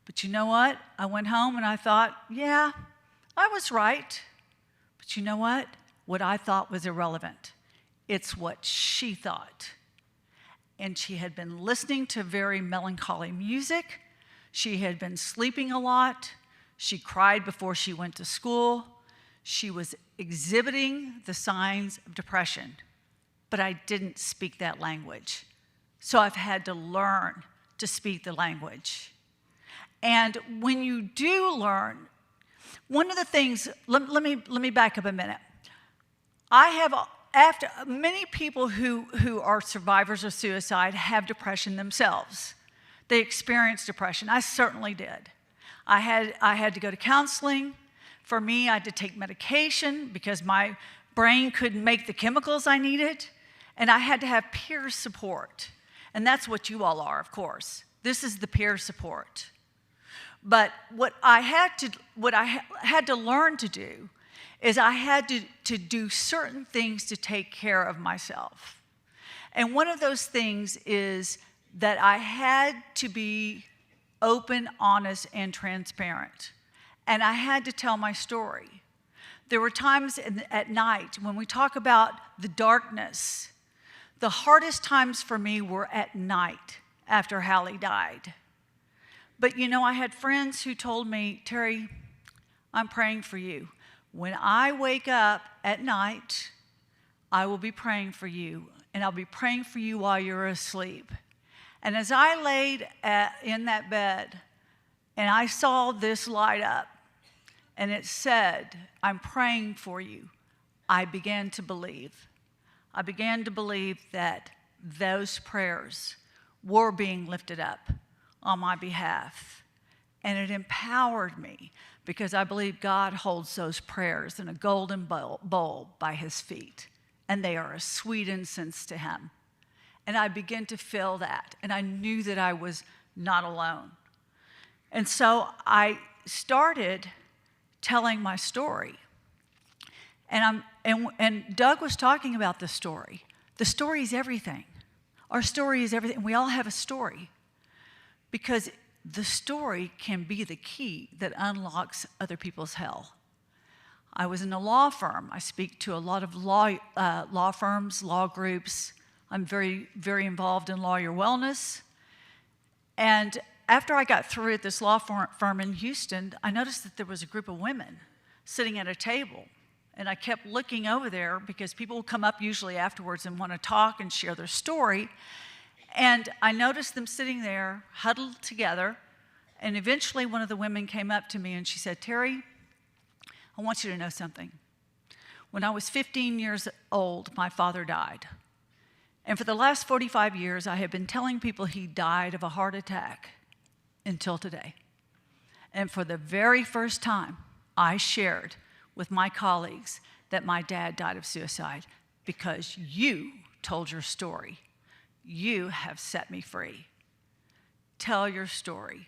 But you know what? I went home and I thought, yeah, I was right. But you know what? What I thought was irrelevant. It's what she thought. And she had been listening to very melancholy music. She had been sleeping a lot. She cried before she went to school. She was exhibiting the signs of depression. But I didn't speak that language. So I've had to learn to speak the language. And when you do learn, one of the things, let me back up a minute. After many people who are survivors of suicide have depression themselves. They experience depression. I certainly did. I had to go to counseling. For me, I had to take medication because my brain couldn't make the chemicals I needed. And I had to have peer support. And that's what you all are, of course. This is the peer support. But what I had to learn to do is I had to do certain things to take care of myself. And one of those things is that I had to be open, honest, and transparent. And I had to tell my story. There were times at night when we talk about the darkness, the hardest times for me were at night after Hallie died. But you know, I had friends who told me, Terry, I'm praying for you. When I wake up at night, I will be praying for you, and I'll be praying for you while you're asleep. And as I laid in that bed, and I saw this light up, and it said, I'm praying for you, I began to believe. I began to believe that those prayers were being lifted up on my behalf. And it empowered me because I believe God holds those prayers in a golden bowl by his feet. And they are a sweet incense to him. And I began to feel that. And I knew that I was not alone. And so I started telling my story. And Doug was talking about the story. The story is everything. Our story is everything. We all have a story. Because the story can be the key that unlocks other people's hell. I was in a law firm. I speak to a lot of law firms, law groups. I'm very, very involved in lawyer wellness. And after I got through at this law firm in Houston, I noticed that there was a group of women sitting at a table. And I kept looking over there because people will come up usually afterwards and want to talk and share their story. And I noticed them sitting there, huddled together, and eventually one of the women came up to me and she said, Terry, I want you to know something. When I was 15 years old, my father died. And for the last 45 years, I have been telling people he died of a heart attack until today. And for the very first time, I shared with my colleagues that my dad died of suicide because you told your story. You have set me free. Tell your story.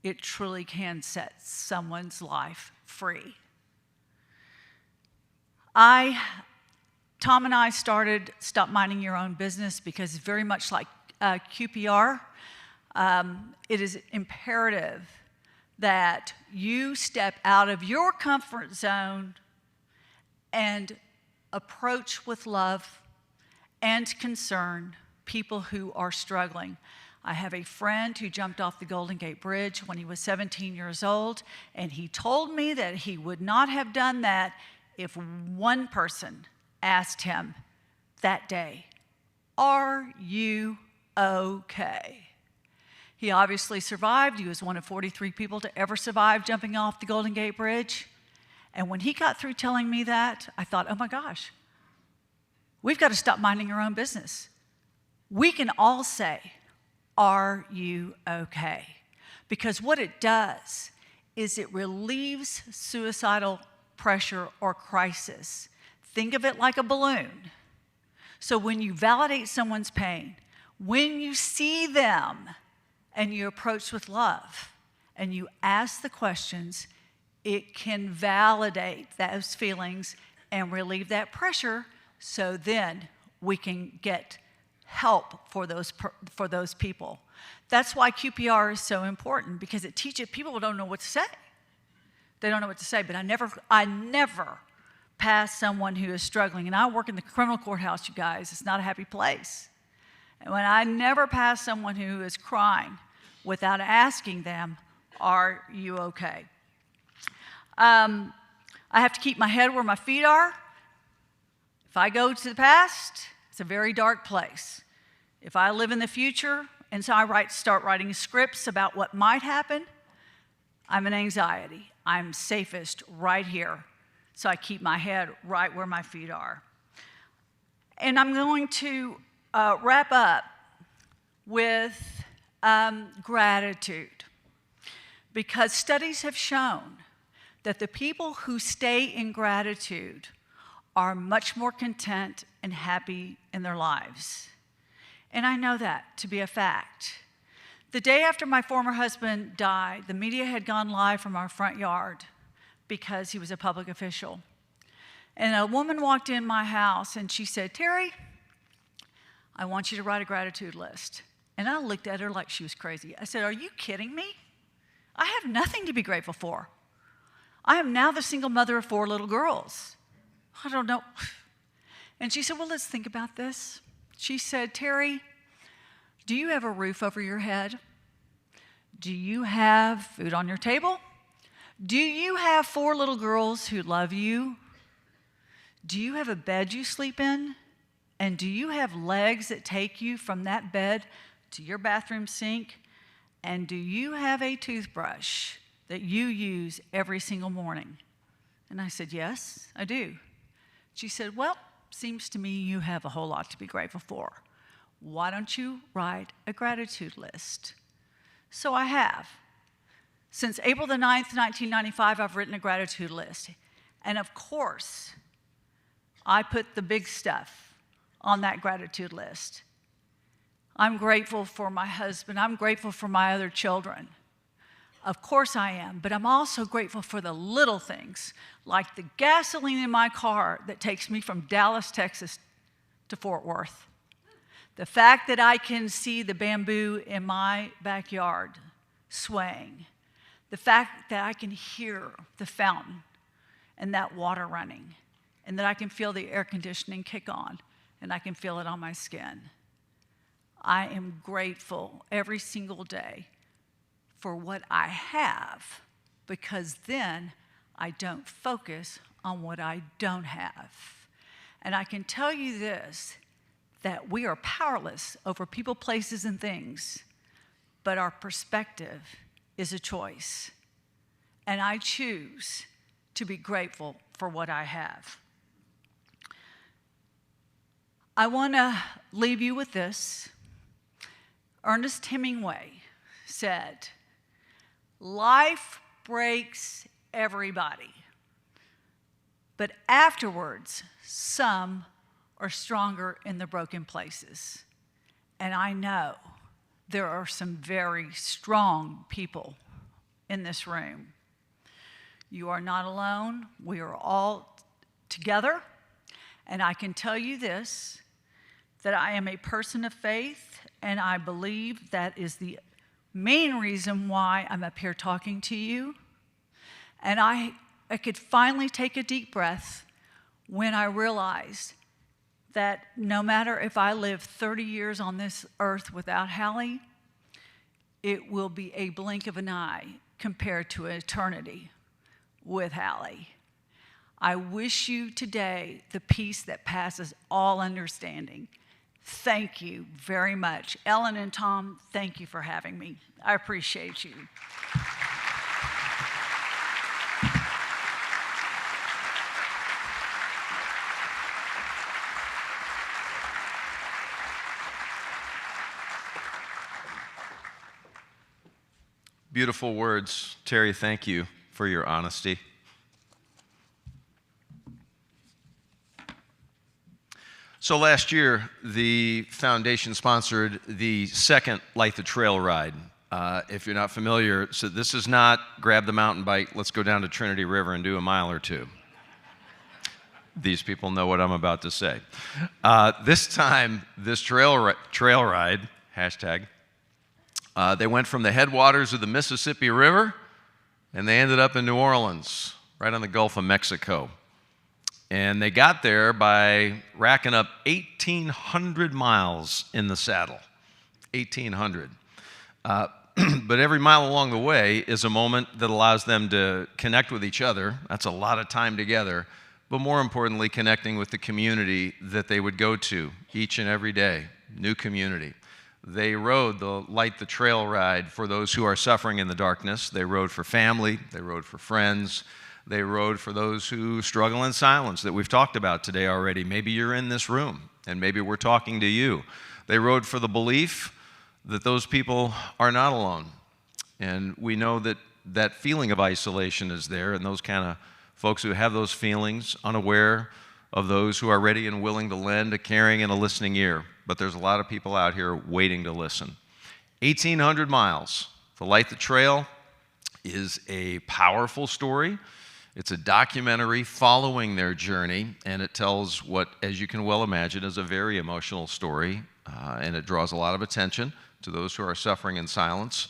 It truly can set someone's life free. Tom and I started Stop Minding Your Own Business because very much like QPR, it is imperative that you step out of your comfort zone and approach with love and concern people who are struggling. I have a friend who jumped off the Golden Gate Bridge when he was 17 years old, and he told me that he would not have done that if one person asked him that day, "Are you okay?" He obviously survived. He was one of 43 people to ever survive jumping off the Golden Gate Bridge. And when he got through telling me that, I thought, oh my gosh, we've got to stop minding our own business. We can all say, "Are you okay?" Because what it does is it relieves suicidal pressure or crisis. Think of it like a balloon. So when you validate someone's pain, when you see them and you approach with love and you ask the questions, it can validate those feelings and relieve that pressure, so then we can get help for those people. That's why QPR is so important, because it teaches people don't know what to say. They don't know what to say, but I never pass someone who is struggling. And I work in the criminal courthouse, you guys. It's not a happy place. And when I never pass someone who is crying without asking them, "Are you okay?" I have to keep my head where my feet are. If I go to the past, it's a very dark place. If I live in the future and so I start writing scripts about what might happen, I'm an anxiety. I'm safest right here. So I keep my head right where my feet are. And I'm going to wrap up with gratitude, because studies have shown that the people who stay in gratitude are much more content and happy in their lives. And I know that to be a fact. The day after my former husband died, the media had gone live from our front yard because he was a public official. And a woman walked in my house and she said, "Terry, I want you to write a gratitude list." And I looked at her like she was crazy. I said, "Are you kidding me? I have nothing to be grateful for. I am now the single mother of 4 little girls. I don't know." And she said, "Well, let's think about this." She said, "Terry, do you have a roof over your head? Do you have food on your table? Do you have 4 little girls who love you? Do you have a bed you sleep in? And do you have legs that take you from that bed to your bathroom sink? And do you have a toothbrush that you use every single morning?" And I said, "Yes, I do." She said, "Well, seems to me you have a whole lot to be grateful for. Why don't you write a gratitude list?" So I have. Since April the 9th, 1995, I've written a gratitude list. And of course, I put the big stuff on that gratitude list. I'm grateful for my husband. I'm grateful for my other children. Of course I am, but I'm also grateful for the little things, like the gasoline in my car that takes me from Dallas, Texas to Fort Worth. The fact that I can see the bamboo in my backyard swaying. The fact that I can hear the fountain and that water running, and that I can feel the air conditioning kick on, and I can feel it on my skin. I am grateful every single day for what I have, because then I don't focus on what I don't have. And I can tell you this, that we are powerless over people, places, and things, but our perspective is a choice. And I choose to be grateful for what I have. I want to leave you with this. Ernest Hemingway said, "Life breaks everybody, but afterwards, some are stronger in the broken places." And I know there are some very strong people in this room. You are not alone. We are all together. And I can tell you this, that I am a person of faith, and I believe that is the main reason why I'm up here talking to you. And I could finally take a deep breath when I realized that no matter if I live 30 years on this earth without Hallie, it will be a blink of an eye compared to eternity with Hallie. I wish you today the peace that passes all understanding. Thank you very much. Ellen and Tom, thank you for having me. I appreciate you. Beautiful words. Terry, thank you for your honesty. So last year, the foundation sponsored the second Light the Trail ride. If you're not familiar, so this is not grab the mountain bike, let's go down to Trinity River and do a mile or two. These people know what I'm about to say. This time, this trail ride, hashtag, they went from the headwaters of the Mississippi River, and they ended up in New Orleans, right on the Gulf of Mexico. And they got there by racking up 1,800 miles in the saddle. 1,800. But every mile along the way is a moment that allows them to connect with each other. That's a lot of time together. But more importantly, connecting with the community that they would go to each and every day new community. They rode the Light the Trail ride for those who are suffering in the darkness. They rode for family. They rode for friends. They rode for those who struggle in silence that we've talked about today already. Maybe you're in this room, and maybe we're talking to you. They rode for the belief that those people are not alone. And we know that that feeling of isolation is there, and those kind of folks who have those feelings, unaware of those who are ready and willing to lend a caring and a listening ear. But there's a lot of people out here waiting to listen. 1,800 miles to Light the Trail is a powerful story. It's a documentary following their journey, and it tells what, as you can well imagine, is a very emotional story, and it draws a lot of attention to those who are suffering in silence,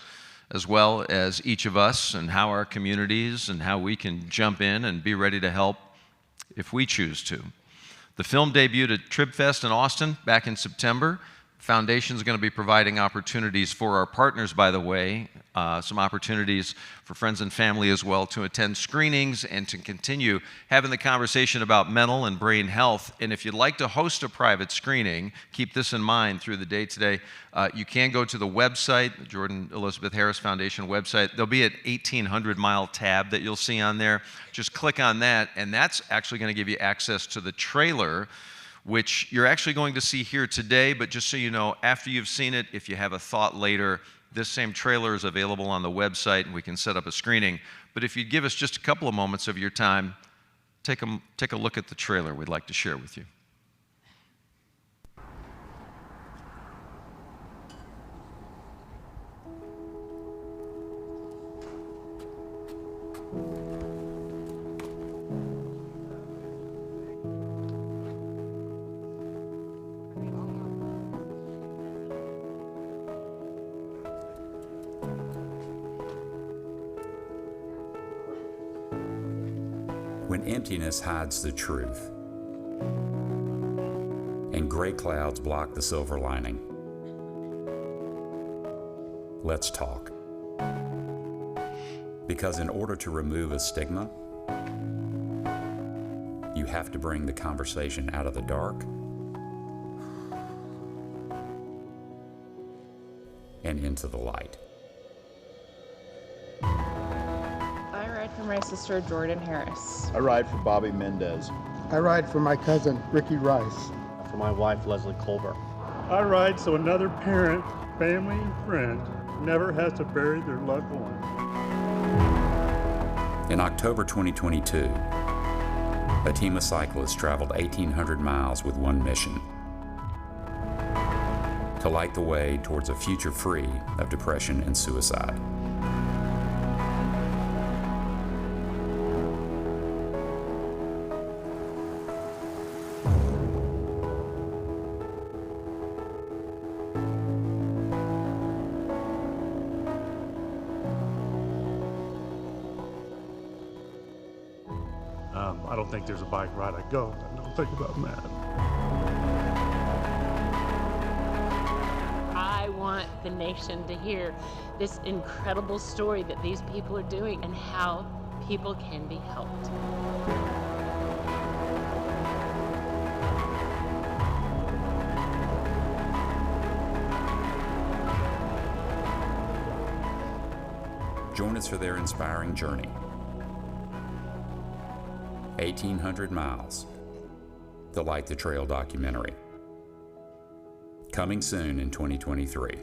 as well as each of us and how our communities and how we can jump in and be ready to help if we choose to. The film debuted at TribFest in Austin back in September. Foundation is going to be providing opportunities for our partners, by the way, some opportunities for friends and family as well to attend screenings and to continue having the conversation about mental and brain health. And if you'd like to host a private screening, keep this in mind through the day today. You can go to the website, the Jordan Elizabeth Harris Foundation website. There'll be an 1,800 mile tab that you'll see on there. Just click on that, and that's actually going to give you access to the trailer, which you're actually going to see here today. But just so you know, after you've seen it, if you have a thought later, this same trailer is available on the website, and we can set up a screening. But if you'd give us just a couple of moments of your time, take a look at the trailer we'd like to share with you. When emptiness hides the truth and gray clouds block the silver lining, let's talk. Because in order to remove a stigma, you have to bring the conversation out of the dark and into the light. I ride for my sister Jordan Harris. I ride for Bobby Mendez. I ride for my cousin Ricky Rice. For my wife Leslie Colbert. I ride so another parent, family, and friend never has to bury their loved one. In October 2022, a team of cyclists traveled 1,800 miles with one mission: to light the way towards a future free of depression and suicide. I don't think there's a bike ride I go that I don't think about Matt. I want the nation to hear this incredible story that these people are doing and how people can be helped. Join us for their inspiring journey. 1,800 miles, the Light the Trail documentary. Coming soon in 2023.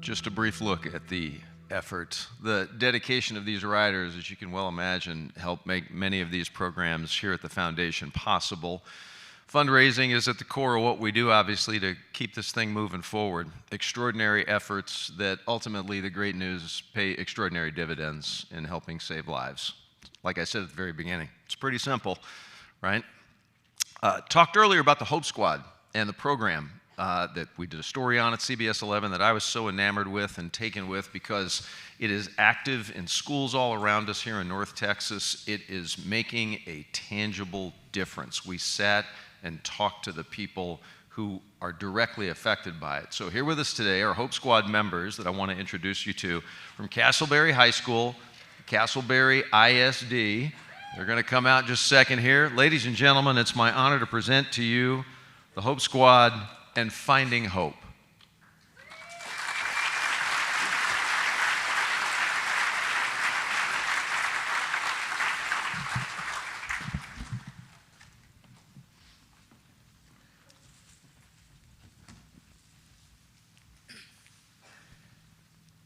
Just a brief look at the effort. The dedication of these riders, as you can well imagine, help make many of these programs here at the Foundation possible. Fundraising is at the core of what we do, obviously, to keep this thing moving forward. Extraordinary efforts that ultimately, the great news, pay extraordinary dividends in helping save lives. Like I said at the very beginning, it's pretty simple, right? Talked earlier about the Hope Squad and the program that we did a story on at CBS 11 that I was so enamored with and taken with because it is active in schools all around us here in North Texas. It is making a tangible difference. We sat and talked to the people who are directly affected by it. So here with us today are Hope Squad members that I want to introduce you to from Castleberry High School, Castleberry ISD. They're going to come out in just a second here. Ladies and gentlemen, it's my honor to present to you the Hope Squad and Finding Hope.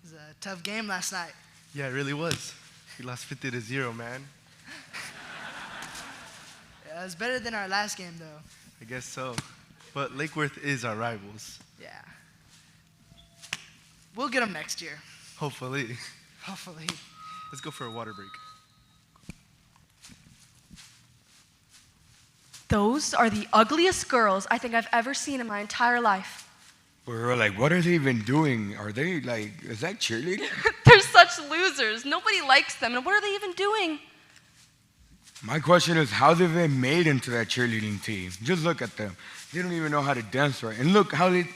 It was a tough game last night. Yeah, it really was. We lost 50-0, man. Yeah, it was better than our last game, though. I guess so. But Lake Worth is our rivals. Yeah. We'll get them next year. Hopefully. Hopefully. Let's go for a water break. Those are the ugliest girls I think I've ever seen in my entire life. We were like, what are they even doing? Are they like, is that cheerleading? They're such losers. Nobody likes them. And what are they even doing? My question is, how did they made into that cheerleading team? Just look at them. They don't even know how to dance right. And look how they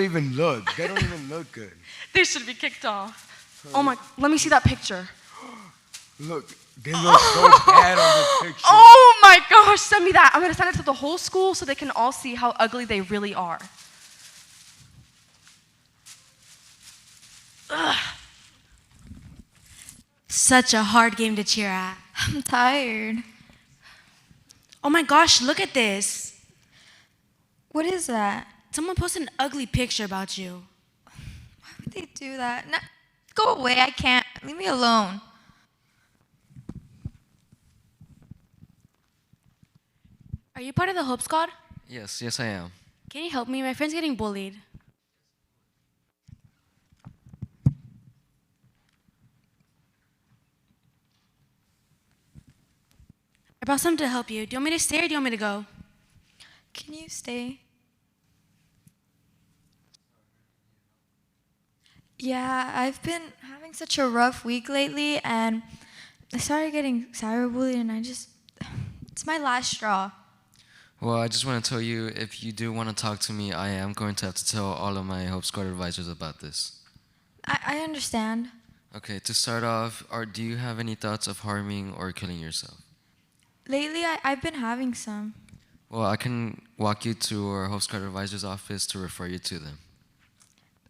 even look. They don't even look good. They should be kicked off. Oh my, let me see that picture. Look, they look so bad on this picture. Oh my gosh, send me that. I'm gonna send it to the whole school so they can all see how ugly they really are. Ugh. Such a hard game to cheer at. I'm tired. Oh my gosh, look at this. What is that? Someone posted an ugly picture about you. Why would they do that? No, go away, I can't. Leave me alone. Are you part of the Hope Squad? Yes, I am. Can you help me? My friend's getting bullied. I brought something to help you. Do you want me to stay or do you want me to go? Can you stay? Yeah, I've been having such a rough week lately, and I started getting cyberbullied, and it's my last straw. Well, I just want to tell you, if you do want to talk to me, I am going to have to tell all of my Hope Squad advisors about this. I understand. Okay, to start off, do you have any thoughts of harming or killing yourself? Lately, I've been having some. Well, I can walk you to our Hope Squad advisor's office to refer you to them.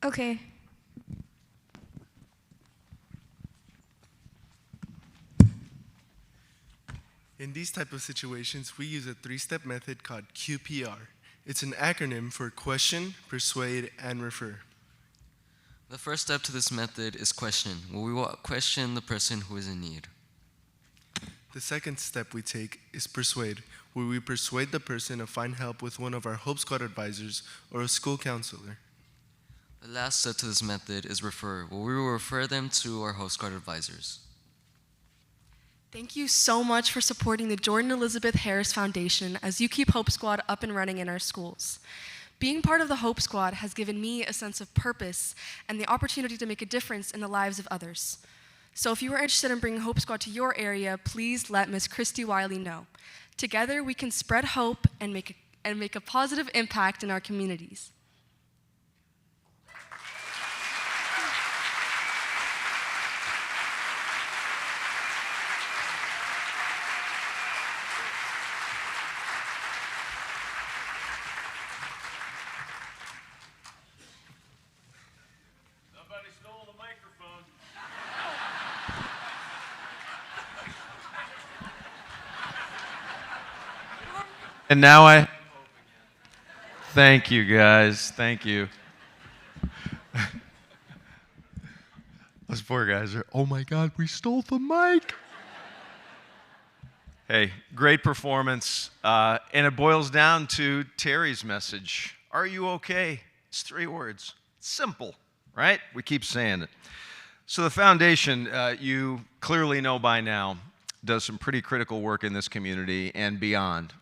Okay. In these type of situations, we use a 3-step method called QPR. It's an acronym for question, persuade, and refer. The first step to this method is question. Well, we will question the person who is in need. The second step we take is persuade, where we persuade the person to find help with one of our Hope Squad advisors or a school counselor. The last step to this method is refer, where we will refer them to our Hope Squad advisors. Thank you so much for supporting the Jordan Elizabeth Harris Foundation as you keep Hope Squad up and running in our schools. Being part of the Hope Squad has given me a sense of purpose and the opportunity to make a difference in the lives of others. So if you are interested in bringing Hope Squad to your area, please let Ms. Christy Wiley know. Together, we can spread hope and make a positive impact in our communities. And now thank you guys, thank you. Those poor guys are, oh my God, we stole the mic. Hey, great performance. And it boils down to Terry's message. Are you okay? It's 3 words. It's simple, right? We keep saying it. So the foundation, you clearly know by now, does some pretty critical work in this community and beyond.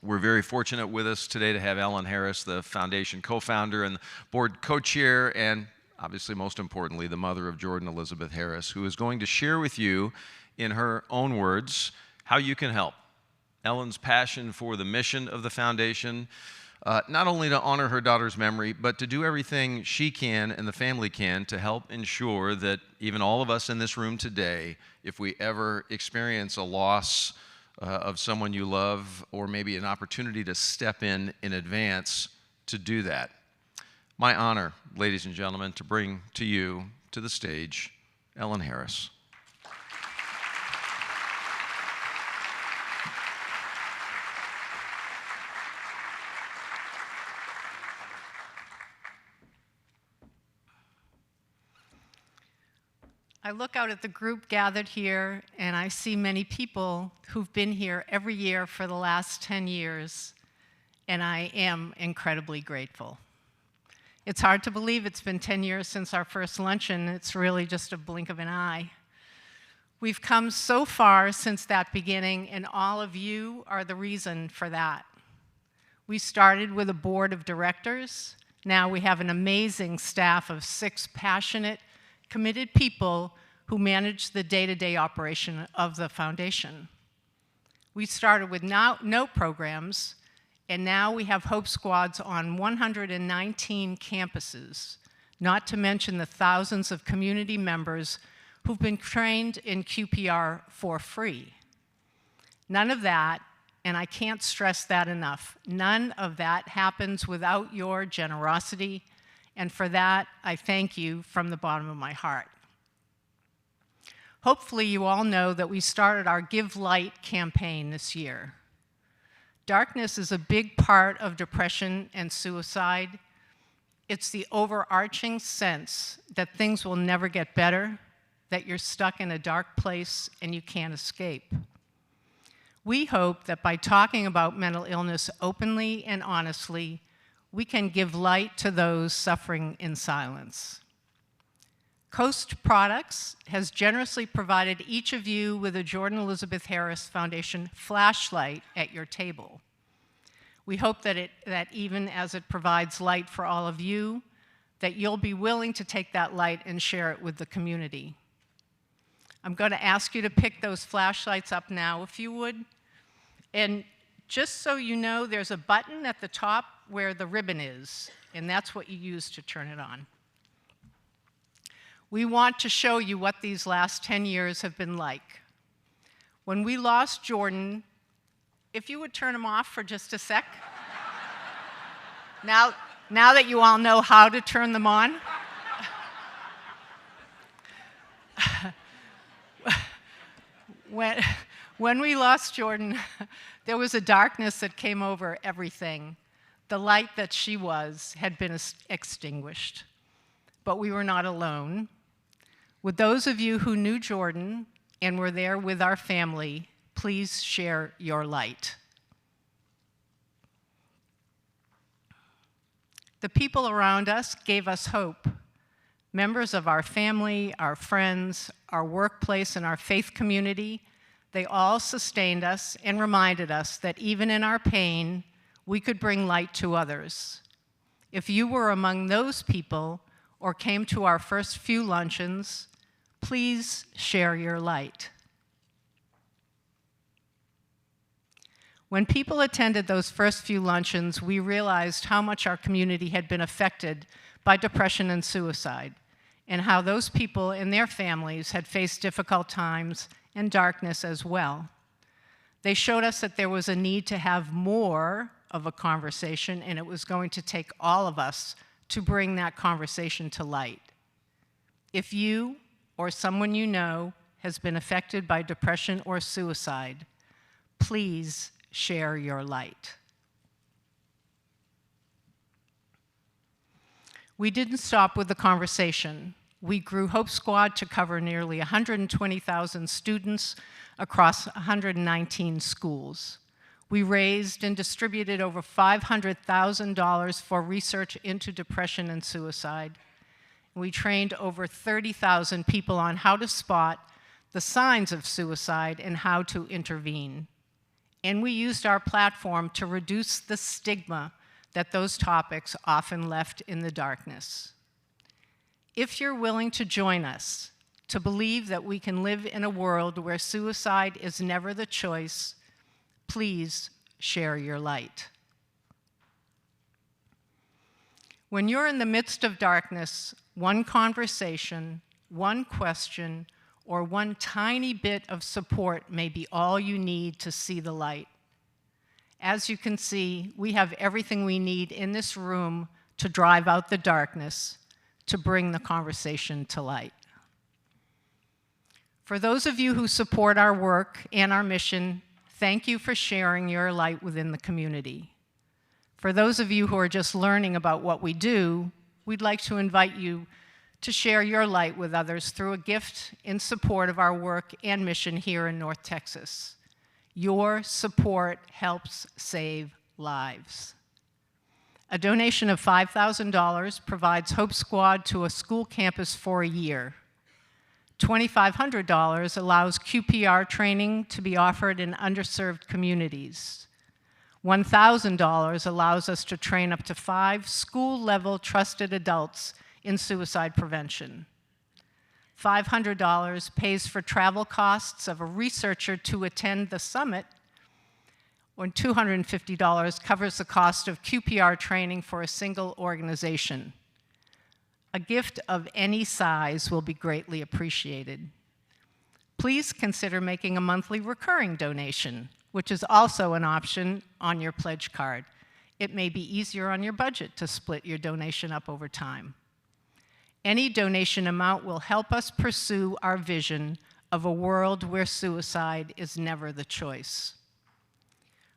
We're very fortunate with us today to have Ellen Harris, the foundation co-founder and board co-chair, and obviously most importantly, the mother of Jordan Elizabeth Harris, who is going to share with you, in her own words, how you can help. Ellen's passion for the mission of the foundation, not only to honor her daughter's memory, but to do everything she can and the family can to help ensure that even all of us in this room today, if we ever experience a loss of someone you love, or maybe an opportunity to step in advance to do that. My honor, ladies and gentlemen, to bring to you, to the stage, Ellen Harris. I look out at the group gathered here, and I see many people who've been here every year for the last 10 years, and I am incredibly grateful. It's hard to believe it's been 10 years since our first luncheon. It's really just a blink of an eye. We've come so far since that beginning, and all of you are the reason for that. We started with a board of directors. Now we have an amazing staff of 6 passionate, committed people who manage the day-to-day operation of the foundation. We started with note programs, and now we have Hope Squads on 119 campuses, not to mention the thousands of community members who've been trained in QPR for free. None of that, and I can't stress that enough, none of that happens without your generosity, and for that, I thank you from the bottom of my heart. Hopefully you all know that we started our Give Light campaign this year. Darkness is a big part of depression and suicide. It's the overarching sense that things will never get better, that you're stuck in a dark place and you can't escape. We hope that by talking about mental illness openly and honestly, we can give light to those suffering in silence. Coast Products has generously provided each of you with a Jordan Elizabeth Harris Foundation flashlight at your table. We hope that even as it provides light for all of you, that you'll be willing to take that light and share it with the community. I'm going to ask you to pick those flashlights up now, if you would. And just so you know, there's a button at the top where the ribbon is, and that's what you use to turn it on. We want to show you what these last 10 years have been like. When we lost Jordan, if you would turn them off for just a sec. Now that you all know how to turn them on. When we lost Jordan, there was a darkness that came over everything. The light that she was had been extinguished. But we were not alone. With those of you who knew Jordan and were there with our family, please share your light. The people around us gave us hope. Members of our family, our friends, our workplace, and our faith community, they all sustained us and reminded us that even in our pain, we could bring light to others. If you were among those people or came to our first few luncheons, please share your light. When people attended those first few luncheons, we realized how much our community had been affected by depression and suicide, and how those people and their families had faced difficult times and darkness as well. They showed us that there was a need to have more of a conversation, and it was going to take all of us to bring that conversation to light. If you or someone you know has been affected by depression or suicide, please share your light. We didn't stop with the conversation. We grew Hope Squad to cover nearly 120,000 students across 119 schools. We raised and distributed over $500,000 for research into depression and suicide. We trained over 30,000 people on how to spot the signs of suicide and how to intervene. And we used our platform to reduce the stigma that those topics often left in the darkness. If you're willing to join us, to believe that we can live in a world where suicide is never the choice, please share your light. When you're in the midst of darkness, one conversation, one question, or one tiny bit of support may be all you need to see the light. As you can see, we have everything we need in this room to drive out the darkness, to bring the conversation to light. For those of you who support our work and our mission, thank you for sharing your light within the community. For those of you who are just learning about what we do, we'd like to invite you to share your light with others through a gift in support of our work and mission here in North Texas. Your support helps save lives. A donation of $5,000 provides Hope Squad to a school campus for a year. $2,500 allows QPR training to be offered in underserved communities. $1,000 allows us to train up to 5 school-level trusted adults in suicide prevention. $500 pays for travel costs of a researcher to attend the summit, and $250 covers the cost of QPR training for a single organization. A gift of any size will be greatly appreciated. Please consider making a monthly recurring donation, which is also an option on your pledge card. It may be easier on your budget to split your donation up over time. Any donation amount will help us pursue our vision of a world where suicide is never the choice.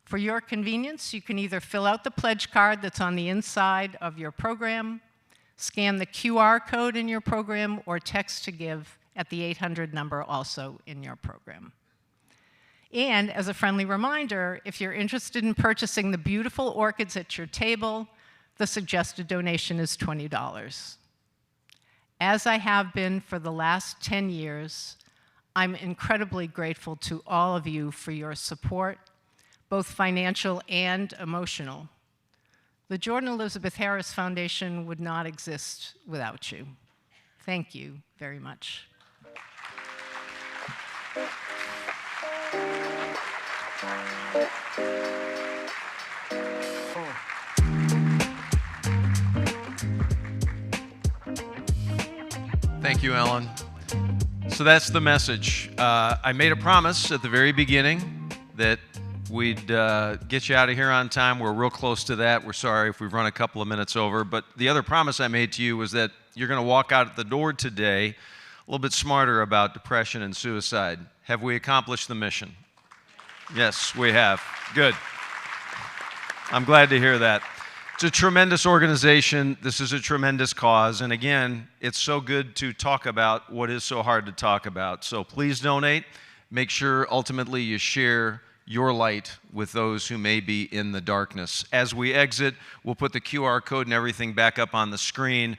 For your convenience, you can either fill out the pledge card that's on the inside of your program, scan the QR code in your program, or text to give at the 800 number also in your program. And as a friendly reminder, if you're interested in purchasing the beautiful orchids at your table, the suggested donation is $20. As I have been for the last 10 years, I'm incredibly grateful to all of you for your support, both financial and emotional. The Jordan Elizabeth Harris Foundation would not exist without you. Thank you very much. Thank you, Ellen. So that's the message. I made a promise at the very beginning that we'd get you out of here on time. We're real close to that. We're sorry if we've run a couple of minutes over. But the other promise I made to you was that you're going to walk out the door today a little bit smarter about depression and suicide. Have we accomplished the mission? Yes, we have. Good. I'm glad to hear that. It's a tremendous organization. This is a tremendous cause. And again, it's so good to talk about what is so hard to talk about. So please donate. Make sure ultimately you share your light with those who may be in the darkness. As we exit, we'll put the QR code and everything back up on the screen.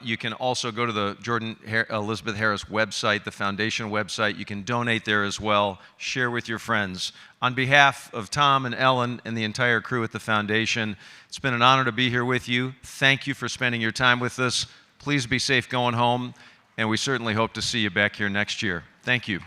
You can also go to the Jordan Elizabeth Harris website, the foundation website. You can donate there as well. Share with your friends. On behalf of Tom and Ellen and the entire crew at the foundation, it's been an honor to be here with you. Thank you for spending your time with us. Please be safe going home, and we certainly hope to see you back here next year. Thank you.